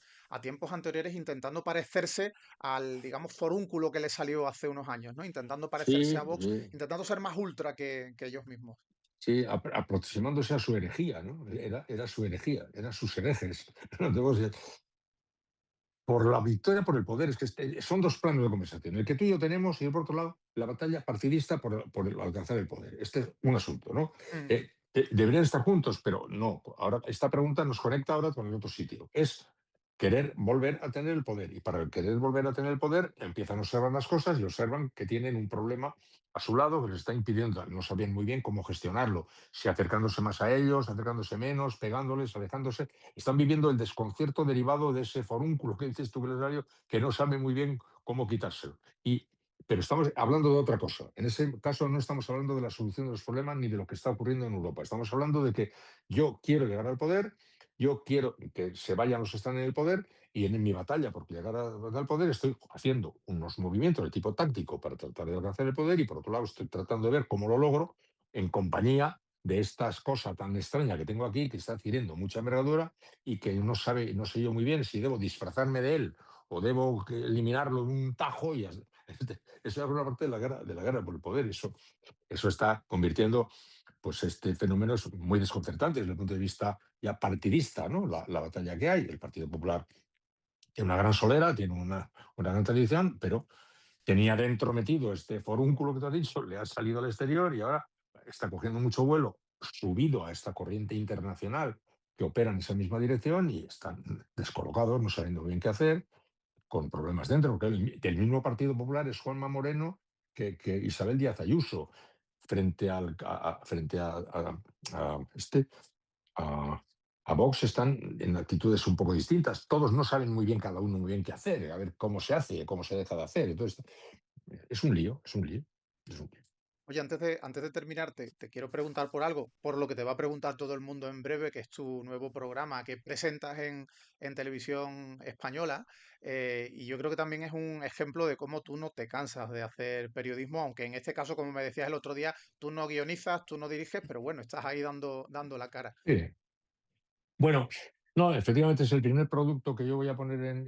anteriores intentando parecerse al, digamos, forúnculo que le salió hace unos años, ¿no? Intentando parecerse a Sí, Vox, sí, intentando ser más ultra que ellos mismos. sí, aproximándose a su herejía, ¿no? Era su herejía, eran sus herejes. No tengo por la victoria, por el poder. Es que son dos planos de conversación. El que tú y yo tenemos y, por otro lado, la batalla partidista por alcanzar el poder. Este es un asunto, ¿no? Mm. Deberían estar juntos, pero no. Ahora, esta pregunta nos conecta ahora con el otro sitio. Es querer volver a tener el poder. Y para querer volver a tener el poder, empiezan a observar las cosas y observan que tienen un problema a su lado que les está impidiendo. No sabían muy bien cómo gestionarlo. Si acercándose más a ellos, acercándose menos, pegándoles, alejándose. Están viviendo el desconcierto derivado de ese forúnculo que dices tú, Belisario, que no sabe muy bien cómo quitárselo. Pero estamos hablando de otra cosa. En ese caso no estamos hablando de la solución de los problemas ni de lo que está ocurriendo en Europa. Estamos hablando de que yo quiero llegar al poder, yo quiero que se vayan los que están en el poder y en mi batalla por llegar al poder estoy haciendo unos movimientos de tipo táctico para tratar de alcanzar el poder y por otro lado estoy tratando de ver cómo lo logro en compañía de estas cosas tan extrañas que tengo aquí, que está adquiriendo mucha envergadura y que no sé yo muy bien si debo disfrazarme de él o debo eliminarlo de un tajo y eso es una parte de la guerra por el poder. Eso está convirtiendo, pues este fenómeno es muy desconcertante desde el punto de vista ya partidista, ¿no? La batalla que hay. El Partido Popular tiene una gran solera, tiene una gran tradición, pero tenía dentro metido este forúnculo que te has dicho, le ha salido al exterior y ahora está cogiendo mucho vuelo, subido a esta corriente internacional que opera en esa misma dirección y están descolocados, no sabiendo bien qué hacer, con problemas dentro, porque del mismo Partido Popular es Juanma Moreno que Isabel Díaz Ayuso, frente al, a- frente a este, a, a Vox están en actitudes un poco distintas. Todos no saben muy bien, cada uno muy bien qué hacer, a ver cómo se hace, cómo se deja de hacer. Entonces, es un lío, es un lío, es un lío. Oye, antes de terminar, te quiero preguntar por algo, por lo que te va a preguntar todo el mundo en breve, que es tu nuevo programa que presentas en televisión española. Y yo creo que también es un ejemplo de cómo tú no te cansas de hacer periodismo, aunque en este caso, como me decías el otro día, tú no guionizas, tú no diriges, pero bueno, estás ahí dando la cara. Sí. Bueno, no, efectivamente es el primer producto que yo voy a poner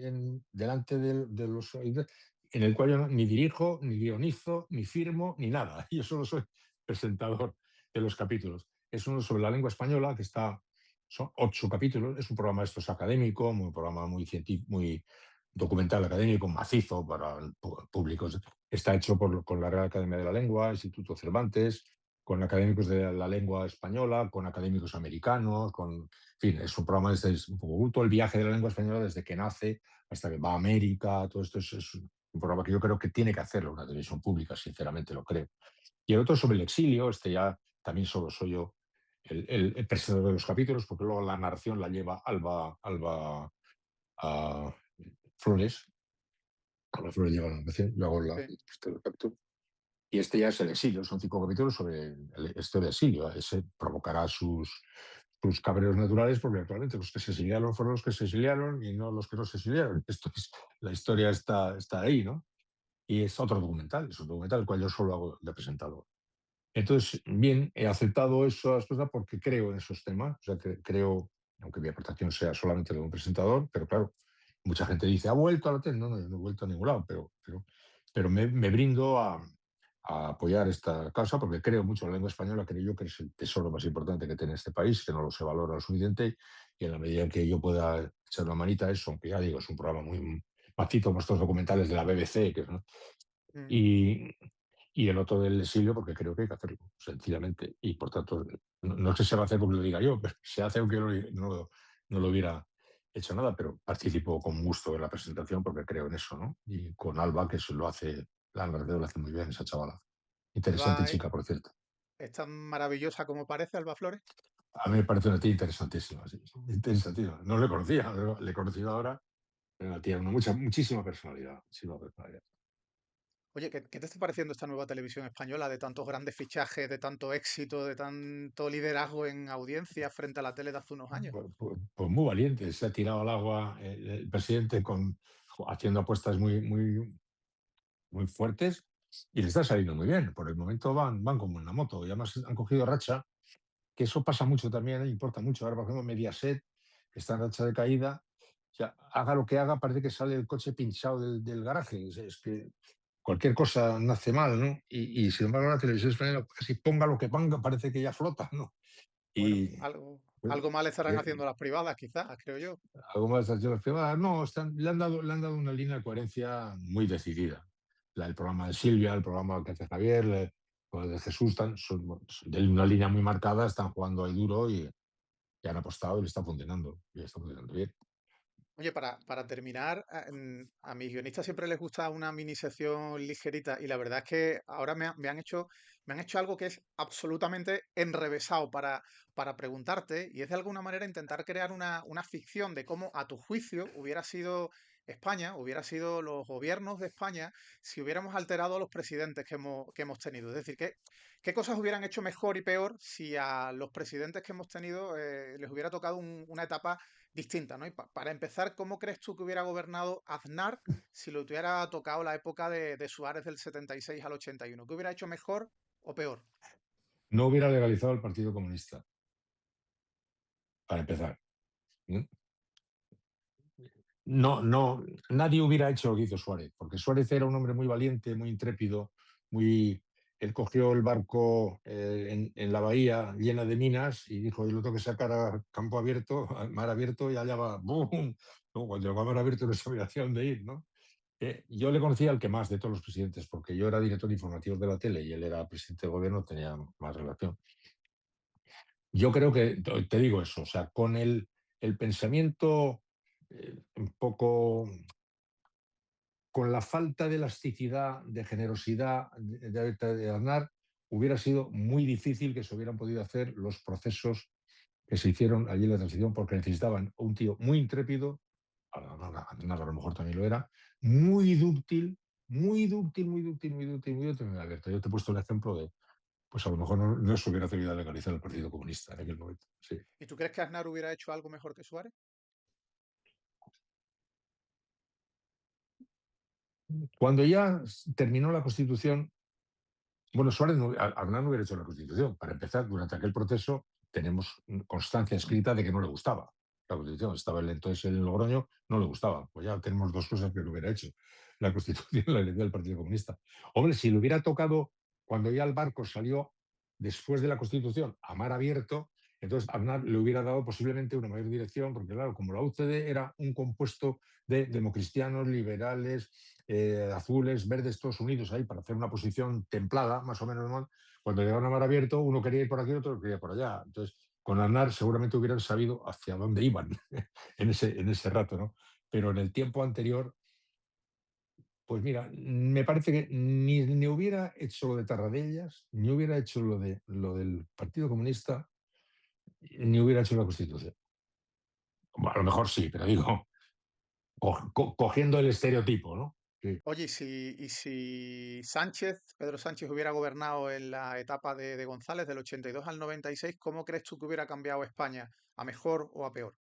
delante de los oyentes, en el cual yo ni dirijo, ni guionizo, ni firmo, ni nada. Yo solo soy presentador de los capítulos. Es uno sobre la lengua española, que son 8 capítulos. Es un programa estos académico, un programa muy científico, muy documental académico, macizo para públicos. Está hecho con la Real Academia de la Lengua, Instituto Cervantes, con académicos de la lengua española, con académicos americanos, en fin, es un programa desde un poco todo el viaje de la lengua española desde que nace hasta que va a América. Todo esto es un programa que yo creo que tiene que hacerlo una televisión pública, sinceramente lo creo. Y el otro sobre el exilio, ya también solo soy yo el presentador de los capítulos, porque luego la narración la lleva Alba a Flores. Alba Flores lleva la narración, yo hago Sí. el capítulo. Y ya es el exilio, son 5 capítulos sobre del exilio. Ese provocará sus cabreos naturales, porque actualmente los que se exiliaron fueron los que se exiliaron y no los que no se exiliaron. La historia está ahí, ¿no? Y es otro documental, el cual yo solo hago de presentador. Entonces, bien, he aceptado esas cosas porque creo en esos temas, o sea, que creo, aunque mi aportación sea solamente de un presentador, pero claro, mucha gente dice, ¿ha vuelto a la tele? No, no, yo no he vuelto a ningún lado, pero me brindo a apoyar esta causa porque creo mucho en la lengua española, creo yo que es el tesoro más importante que tiene este país, que no lo se valora lo suficiente, y en la medida en que yo pueda echar una manita a eso, aunque ya digo, es un programa muy matito, como estos documentales de la BBC, ¿no? Mm. Y, y el otro del exilio, porque creo que hay que hacerlo, sencillamente. Y por tanto, no es que se va a hacer porque lo diga yo, pero se hace aunque no lo hubiera hecho nada, pero participo con gusto en la presentación porque creo en eso, ¿no? Y con Alba, que eso lo hace, la narrativa lo hace muy bien, esa chavala. Interesante Alba chica, por cierto. es tan maravillosa como parece, Alba Flores. A mí me parece una tía interesantísima, sí, interesantísima. No le conocía, le he conocido ahora, pero una tía, muchísima personalidad, muchísima personalidad. Oye, ¿qué te está pareciendo esta nueva televisión española de tantos grandes fichajes, de tanto éxito, de tanto liderazgo en audiencia frente a la tele de hace unos años? Pues muy valiente, se ha tirado al agua el presidente haciendo apuestas muy fuertes y le está saliendo muy bien. Por el momento van como en la moto y además han cogido racha, que eso pasa mucho también, importa mucho. Ahora, por ejemplo, Mediaset, que está en racha de caída, o sea, haga lo que haga, parece que sale el coche pinchado del garaje. Es que cualquier cosa nace mal, ¿no? Y sin embargo, la televisión española, casi ponga lo que ponga, parece que ya flota, ¿no? Bueno, Y algo mal estarán haciendo las privadas, quizás, creo yo. algo más de acciones privadas. No, le han dado una línea de coherencia muy decidida. El programa de Silvia, el programa que hace Javier, el de Jesús, son de una línea muy marcada, están jugando ahí duro y han apostado y le está funcionando. Y le está funcionando bien. Oye, para terminar, a mis guionistas siempre les gusta una mini sección ligerita y la verdad es que ahora me han hecho algo que es absolutamente enrevesado para preguntarte y es de alguna manera intentar crear una ficción de cómo a tu juicio hubiera sido España, hubiera sido los gobiernos de España si hubiéramos alterado a los presidentes que hemos tenido. Es decir, ¿qué cosas hubieran hecho mejor y peor si a los presidentes que hemos tenido les hubiera tocado una etapa distinta, ¿no? Y para empezar, ¿cómo crees tú que hubiera gobernado Aznar si lo hubiera tocado la época de Suárez del 76 al 81? ¿Qué hubiera hecho mejor o peor? No hubiera legalizado el Partido Comunista, para empezar. ¿No? No, no, nadie hubiera hecho lo que hizo Suárez, porque Suárez era un hombre muy valiente, muy intrépido, muy... Él cogió el barco en la bahía llena de minas y dijo, yo lo tengo que sacar a campo abierto, a mar abierto, y allá va, ¡bum! No, cuando llegó a mar abierto no sabía hacia dónde ir, ¿no? Yo le conocía al que más de todos los presidentes, porque yo era director informativo de la tele y él era presidente de gobierno, tenía más relación. Yo creo que, te digo eso, o sea, con el pensamiento un poco, con la falta de elasticidad, de generosidad de Aznar, hubiera sido muy difícil que se hubieran podido hacer los procesos que se hicieron allí en la transición porque necesitaban un tío muy intrépido, Aznar a lo mejor también lo era, muy dúctil, muy dúctil, muy dúctil, muy dúctil, muy dúctil, muy abierto. Yo te he puesto el ejemplo de, pues a lo mejor no se hubiera atrevido a legalizar el Partido Comunista en aquel momento. Sí. ¿Y tú crees que Aznar hubiera hecho algo mejor que Suárez? Cuando ya terminó la Constitución, bueno, Suárez Aznar no hubiera hecho la Constitución. Para empezar, durante aquel proceso tenemos constancia escrita de que no le gustaba la Constitución. Estaba él entonces en Logroño, no le gustaba. Pues ya tenemos dos cosas que no hubiera hecho. La Constitución y la elección del Partido Comunista. Hombre, si le hubiera tocado cuando ya el barco salió después de la Constitución a mar abierto, entonces Aznar le hubiera dado posiblemente una mayor dirección, porque claro, como la UCD era un compuesto de democristianos, liberales, azules, verdes, todos unidos ahí para hacer una posición templada, más o menos, ¿no? Cuando llegaron a mar abierto, uno quería ir por aquí, otro quería por allá. Entonces, con Aznar seguramente hubieran sabido hacia dónde iban en ese rato, ¿no? Pero en el tiempo anterior, pues mira, me parece que ni hubiera hecho lo de Tarradellas, ni hubiera hecho lo del Partido Comunista, ni hubiera hecho la Constitución. Bueno, a lo mejor sí, pero digo, cogiendo el estereotipo, ¿no? Sí. Oye, ¿y si Pedro Sánchez hubiera gobernado en la etapa de González del 82 al 96, cómo crees tú que hubiera cambiado España? ¿A mejor o a peor?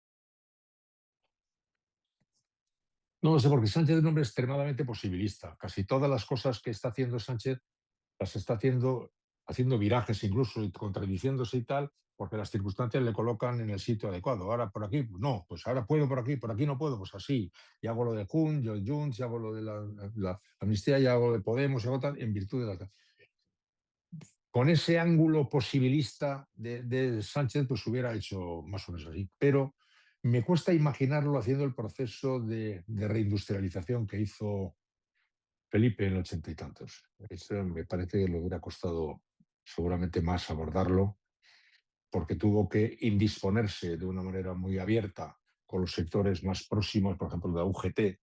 No lo sé, porque Sánchez es un hombre extremadamente posibilista. Casi todas las cosas que está haciendo Sánchez las está haciendo virajes incluso y contradiciéndose y tal, porque las circunstancias le colocan en el sitio adecuado. Ahora por aquí, pues no, pues ahora puedo por aquí no puedo, pues así. Y hago lo de Junts, y hago lo de la amnistía, y hago lo de Podemos, y hago tal, en virtud de la... Con ese ángulo posibilista de Sánchez, pues hubiera hecho más o menos así. Pero me cuesta imaginarlo haciendo el proceso de reindustrialización que hizo Felipe en el 80 y tantos. Eso me parece que le hubiera costado seguramente más abordarlo, porque tuvo que indisponerse de una manera muy abierta con los sectores más próximos, por ejemplo, de la UGT,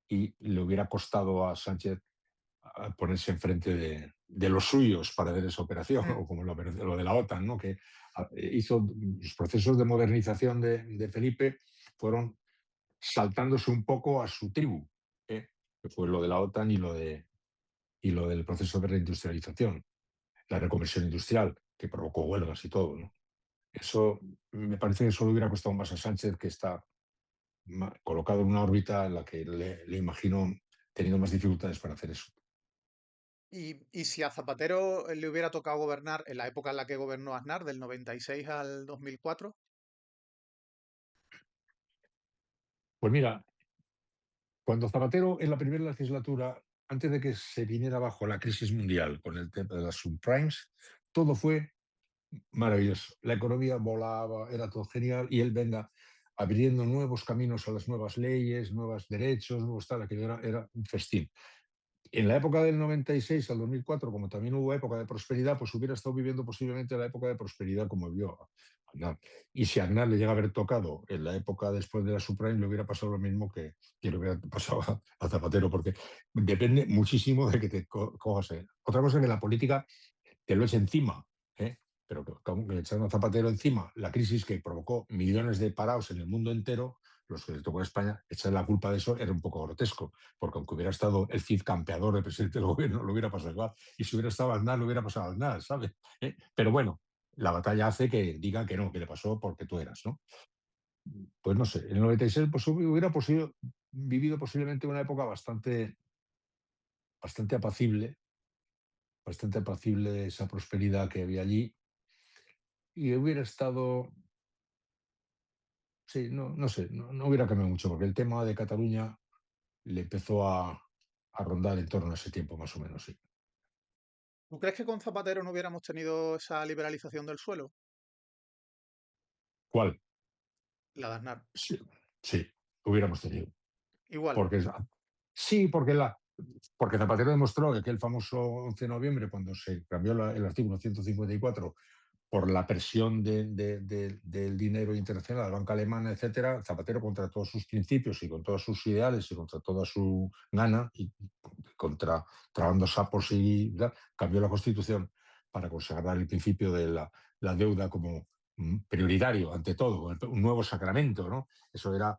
y le hubiera costado a Sánchez a ponerse enfrente de los suyos para ver esa operación, Mm. o como lo de la OTAN, ¿no? Que hizo los procesos de modernización de Felipe, fueron saltándose un poco a su tribu, ¿eh? Que fue lo de la OTAN y lo del proceso de reindustrialización, la reconversión industrial, que provocó huelgas y todo, ¿no? Eso me parece que eso le hubiera costado más a Sánchez, que está colocado en una órbita en la que le imagino teniendo más dificultades para hacer eso. ¿Y si a Zapatero le hubiera tocado gobernar en la época en la que gobernó Aznar, del 96 al 2004? Pues mira, cuando Zapatero en la primera legislatura, antes de que se viniera abajo la crisis mundial con el tema de las subprimes, todo fue maravilloso. La economía volaba, era todo genial, y él venga abriendo nuevos caminos a las nuevas leyes, nuevos derechos, nuevos tal, aquello era un festín. En la época del 96 al 2004, como también hubo época de prosperidad, pues hubiera estado viviendo posiblemente la época de prosperidad como vio Aznar. Y si a Aznar le llega a haber tocado en la época después de la subprime, le hubiera pasado lo mismo que le hubiera pasado a Zapatero, porque depende muchísimo de que te cojas. Otra cosa es que la política te lo eche encima, ¿eh? Pero que le echaron a Zapatero encima la crisis que provocó millones de parados en el mundo entero, los que le tocó a España, echar la culpa de eso era un poco grotesco, porque aunque hubiera estado el Cid campeador de presidente del gobierno, lo hubiera pasado igual, y si hubiera estado Aznar, lo hubiera pasado Aznar, ¿sabes? Pero bueno, la batalla hace que diga que no, que le pasó porque tú eras, ¿no? Pues no sé, en el 96 pues, hubiera vivido posiblemente una época bastante apacible esa prosperidad que había allí, y hubiera estado, sí, no sé, no hubiera cambiado mucho, porque el tema de Cataluña le empezó a rondar en torno a ese tiempo, más o menos, sí. ¿Tú crees que con Zapatero no hubiéramos tenido esa liberalización del suelo? ¿Cuál? La de Aznar. Sí, sí, hubiéramos tenido. Igual. Porque sí, porque Zapatero demostró que aquel famoso 11 de noviembre, cuando se cambió el artículo 154 por la presión del dinero internacional, la banca alemana, etcétera, Zapatero, contra todos sus principios y con todos sus ideales y contra toda su gana, y contra trabando sapos y cambió la Constitución para consagrar el principio de la deuda como prioritario ante todo, un nuevo sacramento, ¿no? Eso era,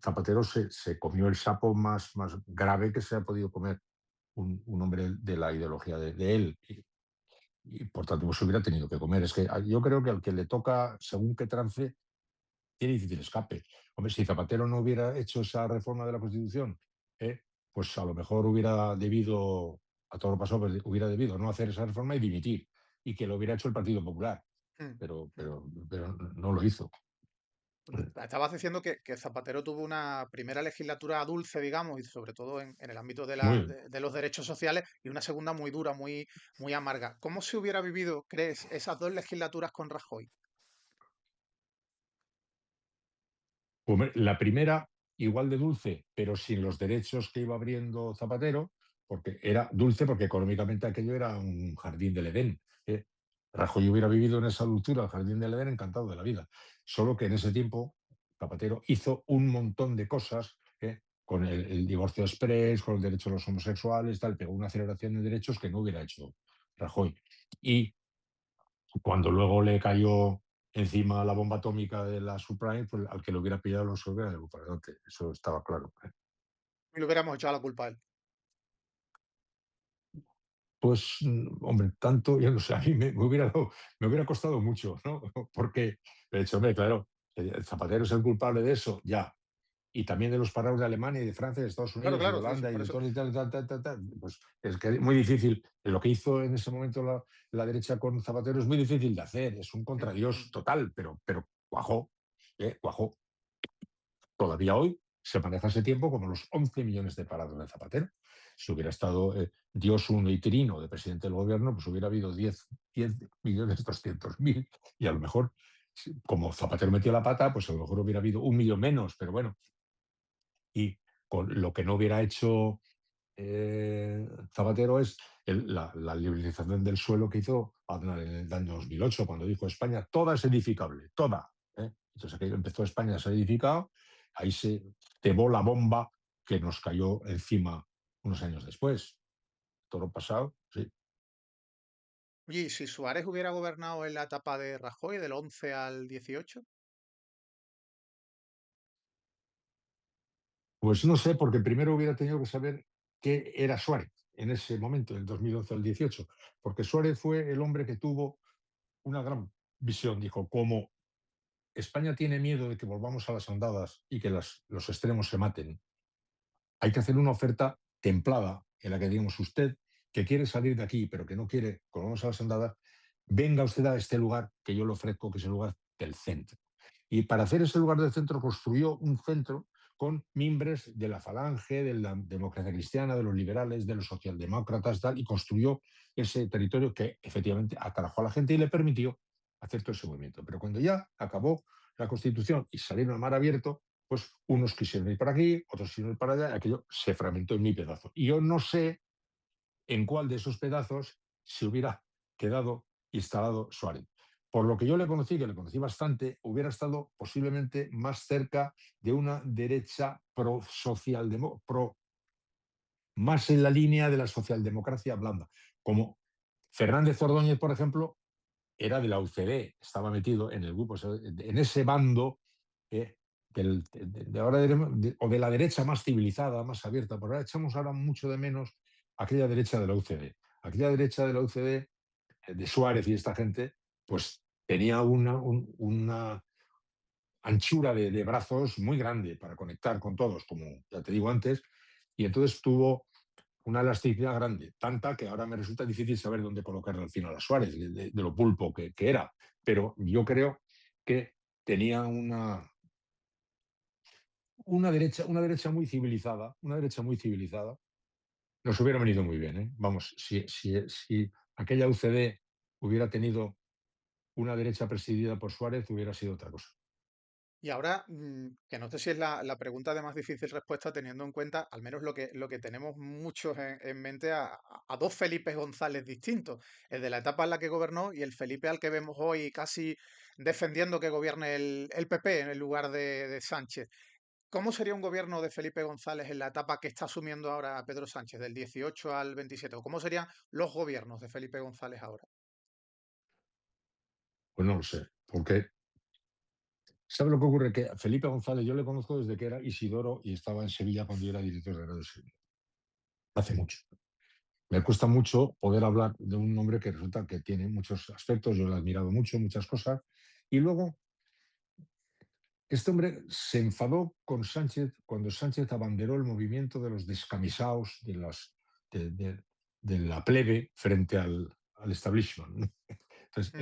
Zapatero se comió el sapo más grave que se ha podido comer un hombre de la ideología de él. Y por tanto, pues hubiera tenido que comer. Es que yo creo que al que le toca, según qué trance, tiene difícil escape. Hombre, si Zapatero no hubiera hecho esa reforma de la Constitución, pues a lo mejor hubiera debido, a todo lo pasado, pues hubiera debido no hacer esa reforma y dimitir, y que lo hubiera hecho el Partido Popular, Mm, mm. pero no lo hizo. Estabas diciendo que Zapatero tuvo una primera legislatura dulce, digamos, y sobre todo en el ámbito Muy, de los derechos sociales, y una segunda muy dura, muy amarga. ¿Cómo se hubiera vivido, crees, esas dos legislaturas con Rajoy? La primera, igual de dulce, pero sin los derechos que iba abriendo Zapatero, porque era dulce porque económicamente aquello era un jardín del Edén. ¿eh? Rajoy hubiera vivido en esa dulzura, el jardín del Edén, encantado de la vida. Solo que en ese tiempo Zapatero hizo un montón de cosas, con el divorcio express, con el derecho de los homosexuales, tal, pegó una aceleración de derechos que no hubiera hecho Rajoy. Y cuando luego le cayó encima la bomba atómica de la subprime, pues al que lo hubiera pillado lo hubiera llevado para adelante. Eso estaba claro. Y le hubiéramos echado la culpa a él. Pues, hombre, tanto, yo no sé, a mí me hubiera costado mucho, ¿no? Porque, de hecho, hombre, claro, Zapatero es el culpable de eso, ya. Y también de los parados de Alemania y de Francia, de Estados Claro, Unidos y de claro, sí, sí, Holanda y por de eso. todo y tal, tal, tal, tal, tal. Pues es que es muy difícil. Lo que hizo en ese momento la derecha con Zapatero es muy difícil de hacer. Es un Mm, mm. contradios total, pero cuajó, cuajó. Todavía hoy se maneja ese tiempo como los 11 millones de parados de Zapatero. Si hubiera estado Dios uno y Trino de presidente del gobierno, pues hubiera habido 10.200.000 y a lo mejor, como Zapatero metió la pata, pues a lo mejor hubiera habido 1 millón menos, pero bueno, y con lo que no hubiera hecho Zapatero es la liberalización del suelo que hizo Aznar en el año 2008, cuando dijo España, toda es edificable, toda. Entonces aquello empezó España a ser edificado, ahí se cebó la bomba que nos cayó encima unos años después. Todo lo pasado, sí. Oye, ¿y si Suárez hubiera gobernado en la etapa de Rajoy, del 11 al 18? Pues no sé, porque primero hubiera tenido que saber qué era Suárez en ese momento, del 2011 al 18, porque Suárez fue el hombre que tuvo una gran visión. Dijo, como España tiene miedo de que volvamos a las andadas y que los extremos se maten, hay que hacer una oferta templada en la que digamos usted que quiere salir de aquí, pero que no quiere que volvamos a las andadas, venga usted a este lugar que yo le ofrezco, que es el lugar del centro. Y para hacer ese lugar del centro construyó un centro con mimbres de la Falange, de la democracia cristiana, de los liberales, de los socialdemócratas, tal, y construyó ese territorio que efectivamente atrajo a la gente y le permitió hacer todo ese movimiento. Pero cuando ya acabó la Constitución y salieron al mar abierto, pues unos quisieron ir para aquí, otros quisieron ir para allá, y aquello se fragmentó en mil pedazos. Y yo no sé en cuál de esos pedazos se hubiera quedado instalado Suárez. Por lo que yo le conocí, que le conocí bastante, hubiera estado posiblemente más cerca de una derecha más en la línea de la socialdemocracia blanda. Como Fernández Ordóñez, por ejemplo, era de la UCD, estaba metido en el grupo, en ese bando de ahora o de la derecha más civilizada, más abierta. Por ahora echamos ahora mucho de menos aquella derecha de la UCD. Aquella derecha de la UCD, de Suárez y esta gente, pues tenía una anchura de brazos muy grande para conectar con todos, como ya te digo antes, y entonces tuvo una elasticidad grande, tanta que ahora me resulta difícil saber dónde colocarle al final a Suárez, de lo pulpo que era. Pero yo creo que tenía una derecha muy civilizada, una derecha muy civilizada. Nos hubiera venido muy bien, ¿eh? Vamos, si aquella UCD hubiera tenido una derecha presidida por Suárez, hubiera sido otra cosa. Y ahora, que no sé si es la pregunta de más difícil respuesta, teniendo en cuenta, al menos lo que tenemos muchos en mente, a dos Felipe González distintos, el de la etapa en la que gobernó y el Felipe al que vemos hoy casi defendiendo que gobierne el PP en el lugar de Sánchez. ¿Cómo sería un gobierno de Felipe González en la etapa que está asumiendo ahora Pedro Sánchez, del 18 al 27? ¿O cómo serían los gobiernos de Felipe González ahora? Pues no lo sé, porque ¿sabe lo que ocurre? Que a Felipe González yo le conozco desde que era Isidoro y estaba en Sevilla cuando yo era director de Radio Sevilla. Hace mucho. Me cuesta mucho poder hablar de un hombre que resulta que tiene muchos aspectos, yo lo he admirado mucho, muchas cosas, y luego este hombre se enfadó con Sánchez cuando Sánchez abanderó el movimiento de los descamisados, de la plebe frente al establishment, ¿no? Entonces, Mm,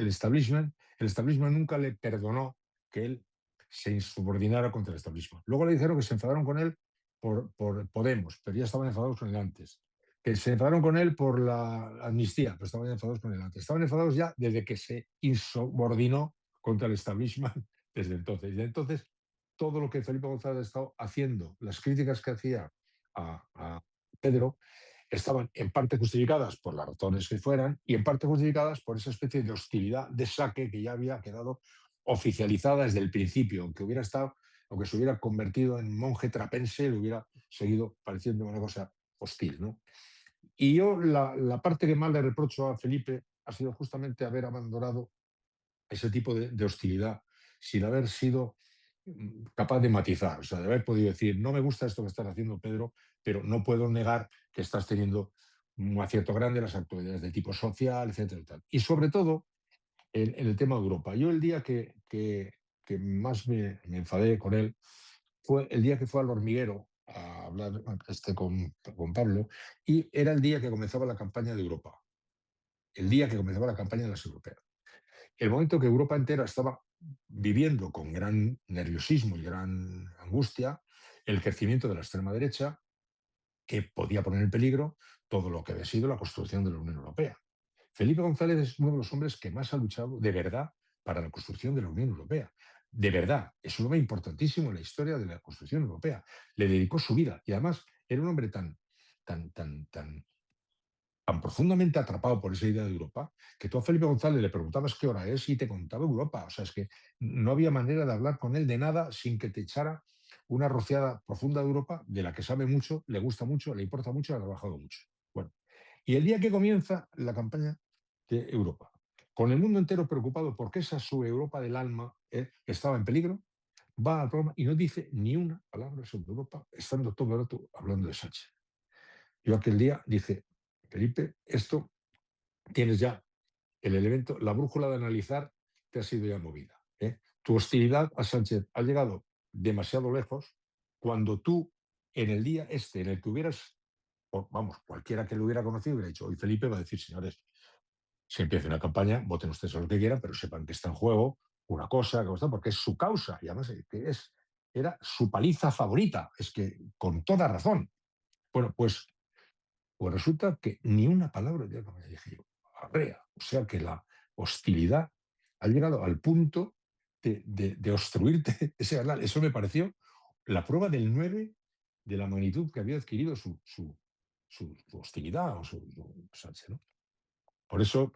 el establishment nunca le perdonó que él se insubordinara contra el establishment. Luego le dijeron que se enfadaron con él por Podemos, pero ya estaban enfadados con él antes. Que se enfadaron con él por la amnistía, pero estaban enfadados con él antes. Estaban enfadados ya desde que se insubordinó contra el establishment desde entonces. Y desde entonces, todo lo que Felipe González ha estado haciendo, las críticas que hacía a Pedro, estaban en parte justificadas por las razones que fueran y en parte justificadas por esa especie de hostilidad, de saque que ya había quedado oficializada desde el principio, aunque hubiera estado, aunque se hubiera convertido en monje trapense, le hubiera seguido pareciendo una cosa hostil, ¿no? Y yo la parte que más le reprocho a Felipe ha sido justamente haber abandonado ese tipo de hostilidad sin haber sido capaz de matizar, o sea, de haber podido decir, no me gusta esto que estás haciendo, Pedro, pero no puedo negar que estás teniendo un acierto grande en las actividades de tipo social, etcétera, y tal. Y sobre todo, en el tema de Europa. Yo el día que más me enfadé con él fue el día que fue al hormiguero a hablar con Pablo, y era el día que comenzaba la campaña de Europa, el día que comenzaba la campaña de las europeas. El momento que Europa entera estaba viviendo con gran nerviosismo y gran angustia el crecimiento de la extrema derecha, que podía poner en peligro todo lo que había sido la construcción de la Unión Europea. Felipe González es uno de los hombres que más ha luchado de verdad para la construcción de la Unión Europea. De verdad, es un hombre importantísimo en la historia de la construcción europea. Le dedicó su vida y además era un hombre tan profundamente atrapado por esa idea de Europa, que tú a Felipe González le preguntabas qué hora es y te contaba Europa. O sea, es que no había manera de hablar con él de nada sin que te echara una rociada profunda de Europa, de la que sabe mucho, le gusta mucho, le importa mucho, ha trabajado mucho. Bueno, y el día que comienza la campaña de Europa, con el mundo entero preocupado porque esa su Europa del alma estaba en peligro, va al programa y no dice ni una palabra sobre Europa, estando todo el rato hablando de Sánchez. Yo aquel día dije, Felipe, esto tienes ya el elemento, la brújula de analizar te ha sido ya movida, ¿eh? Tu hostilidad a Sánchez ha llegado demasiado lejos cuando tú, en el día este, en el que hubieras, vamos, cualquiera que lo hubiera conocido hubiera dicho, hoy Felipe va a decir, señores, si empieza una campaña, voten ustedes a lo que quieran, pero sepan que está en juego una cosa, porque es su causa, y además que era su paliza favorita, es que con toda razón. Bueno, pues resulta que ni una palabra ya no me dije yo, arrea. O sea que la hostilidad ha llegado al punto de obstruirte ese canal. Eso me pareció la prueba del 9 de la magnitud que había adquirido su hostilidad o su Sánchez, ¿no? Por eso,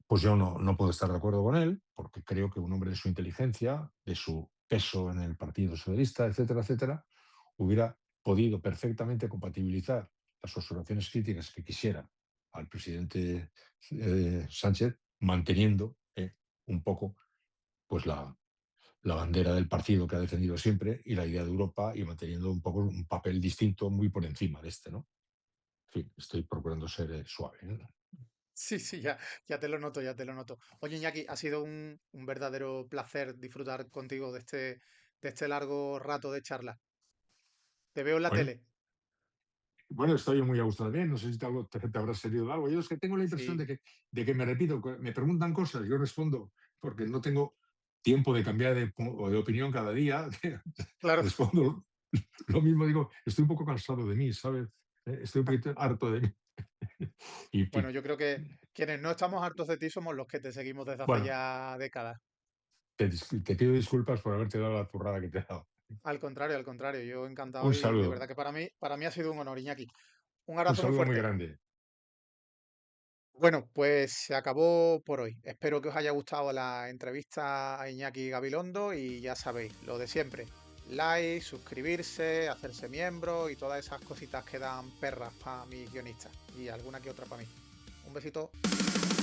pues yo no puedo estar de acuerdo con él, porque creo que un hombre de su inteligencia, de su peso en el Partido Socialista, etcétera, etcétera, hubiera podido perfectamente compatibilizar las observaciones críticas que quisiera al presidente Sánchez, manteniendo un poco pues la bandera del partido que ha defendido siempre y la idea de Europa, y manteniendo un poco un papel distinto muy por encima de este, ¿no? En fin, estoy procurando ser suave, ¿no? sí, sí, ya te lo noto, ya te lo noto. Oye, Iñaki, ha sido un verdadero placer disfrutar contigo de este largo rato de charla. Te veo en la Bueno, tele. bueno, estoy muy a gusto también. No sé si te habrá servido de algo. Yo es que tengo la impresión Sí, de que me repito, me preguntan cosas, yo respondo porque no tengo tiempo de cambiar de opinión cada día. claro. Respondo lo mismo, digo, estoy un poco cansado de mí, ¿sabes? Estoy un poquito harto de mí. Y, en Bueno, fin, yo creo que quienes no estamos hartos de ti somos los que te seguimos desde hace bueno, ya décadas. te pido disculpas por haberte dado la zurrada que te he dado. Al contrario, yo encantado Un y de verdad saludo, que para mí ha sido un honor, Iñaki. Un abrazo muy muy fuerte. grande. Bueno, pues se acabó por hoy. Espero que os haya gustado la entrevista a Iñaki Gabilondo y ya sabéis, lo de siempre. Like, suscribirse, hacerse miembro y todas esas cositas que dan perras para mis guionistas y alguna que otra para mí. Un besito.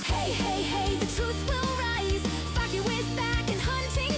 Hey, hey, hey, the truth will rise. Fuck you with back and hunting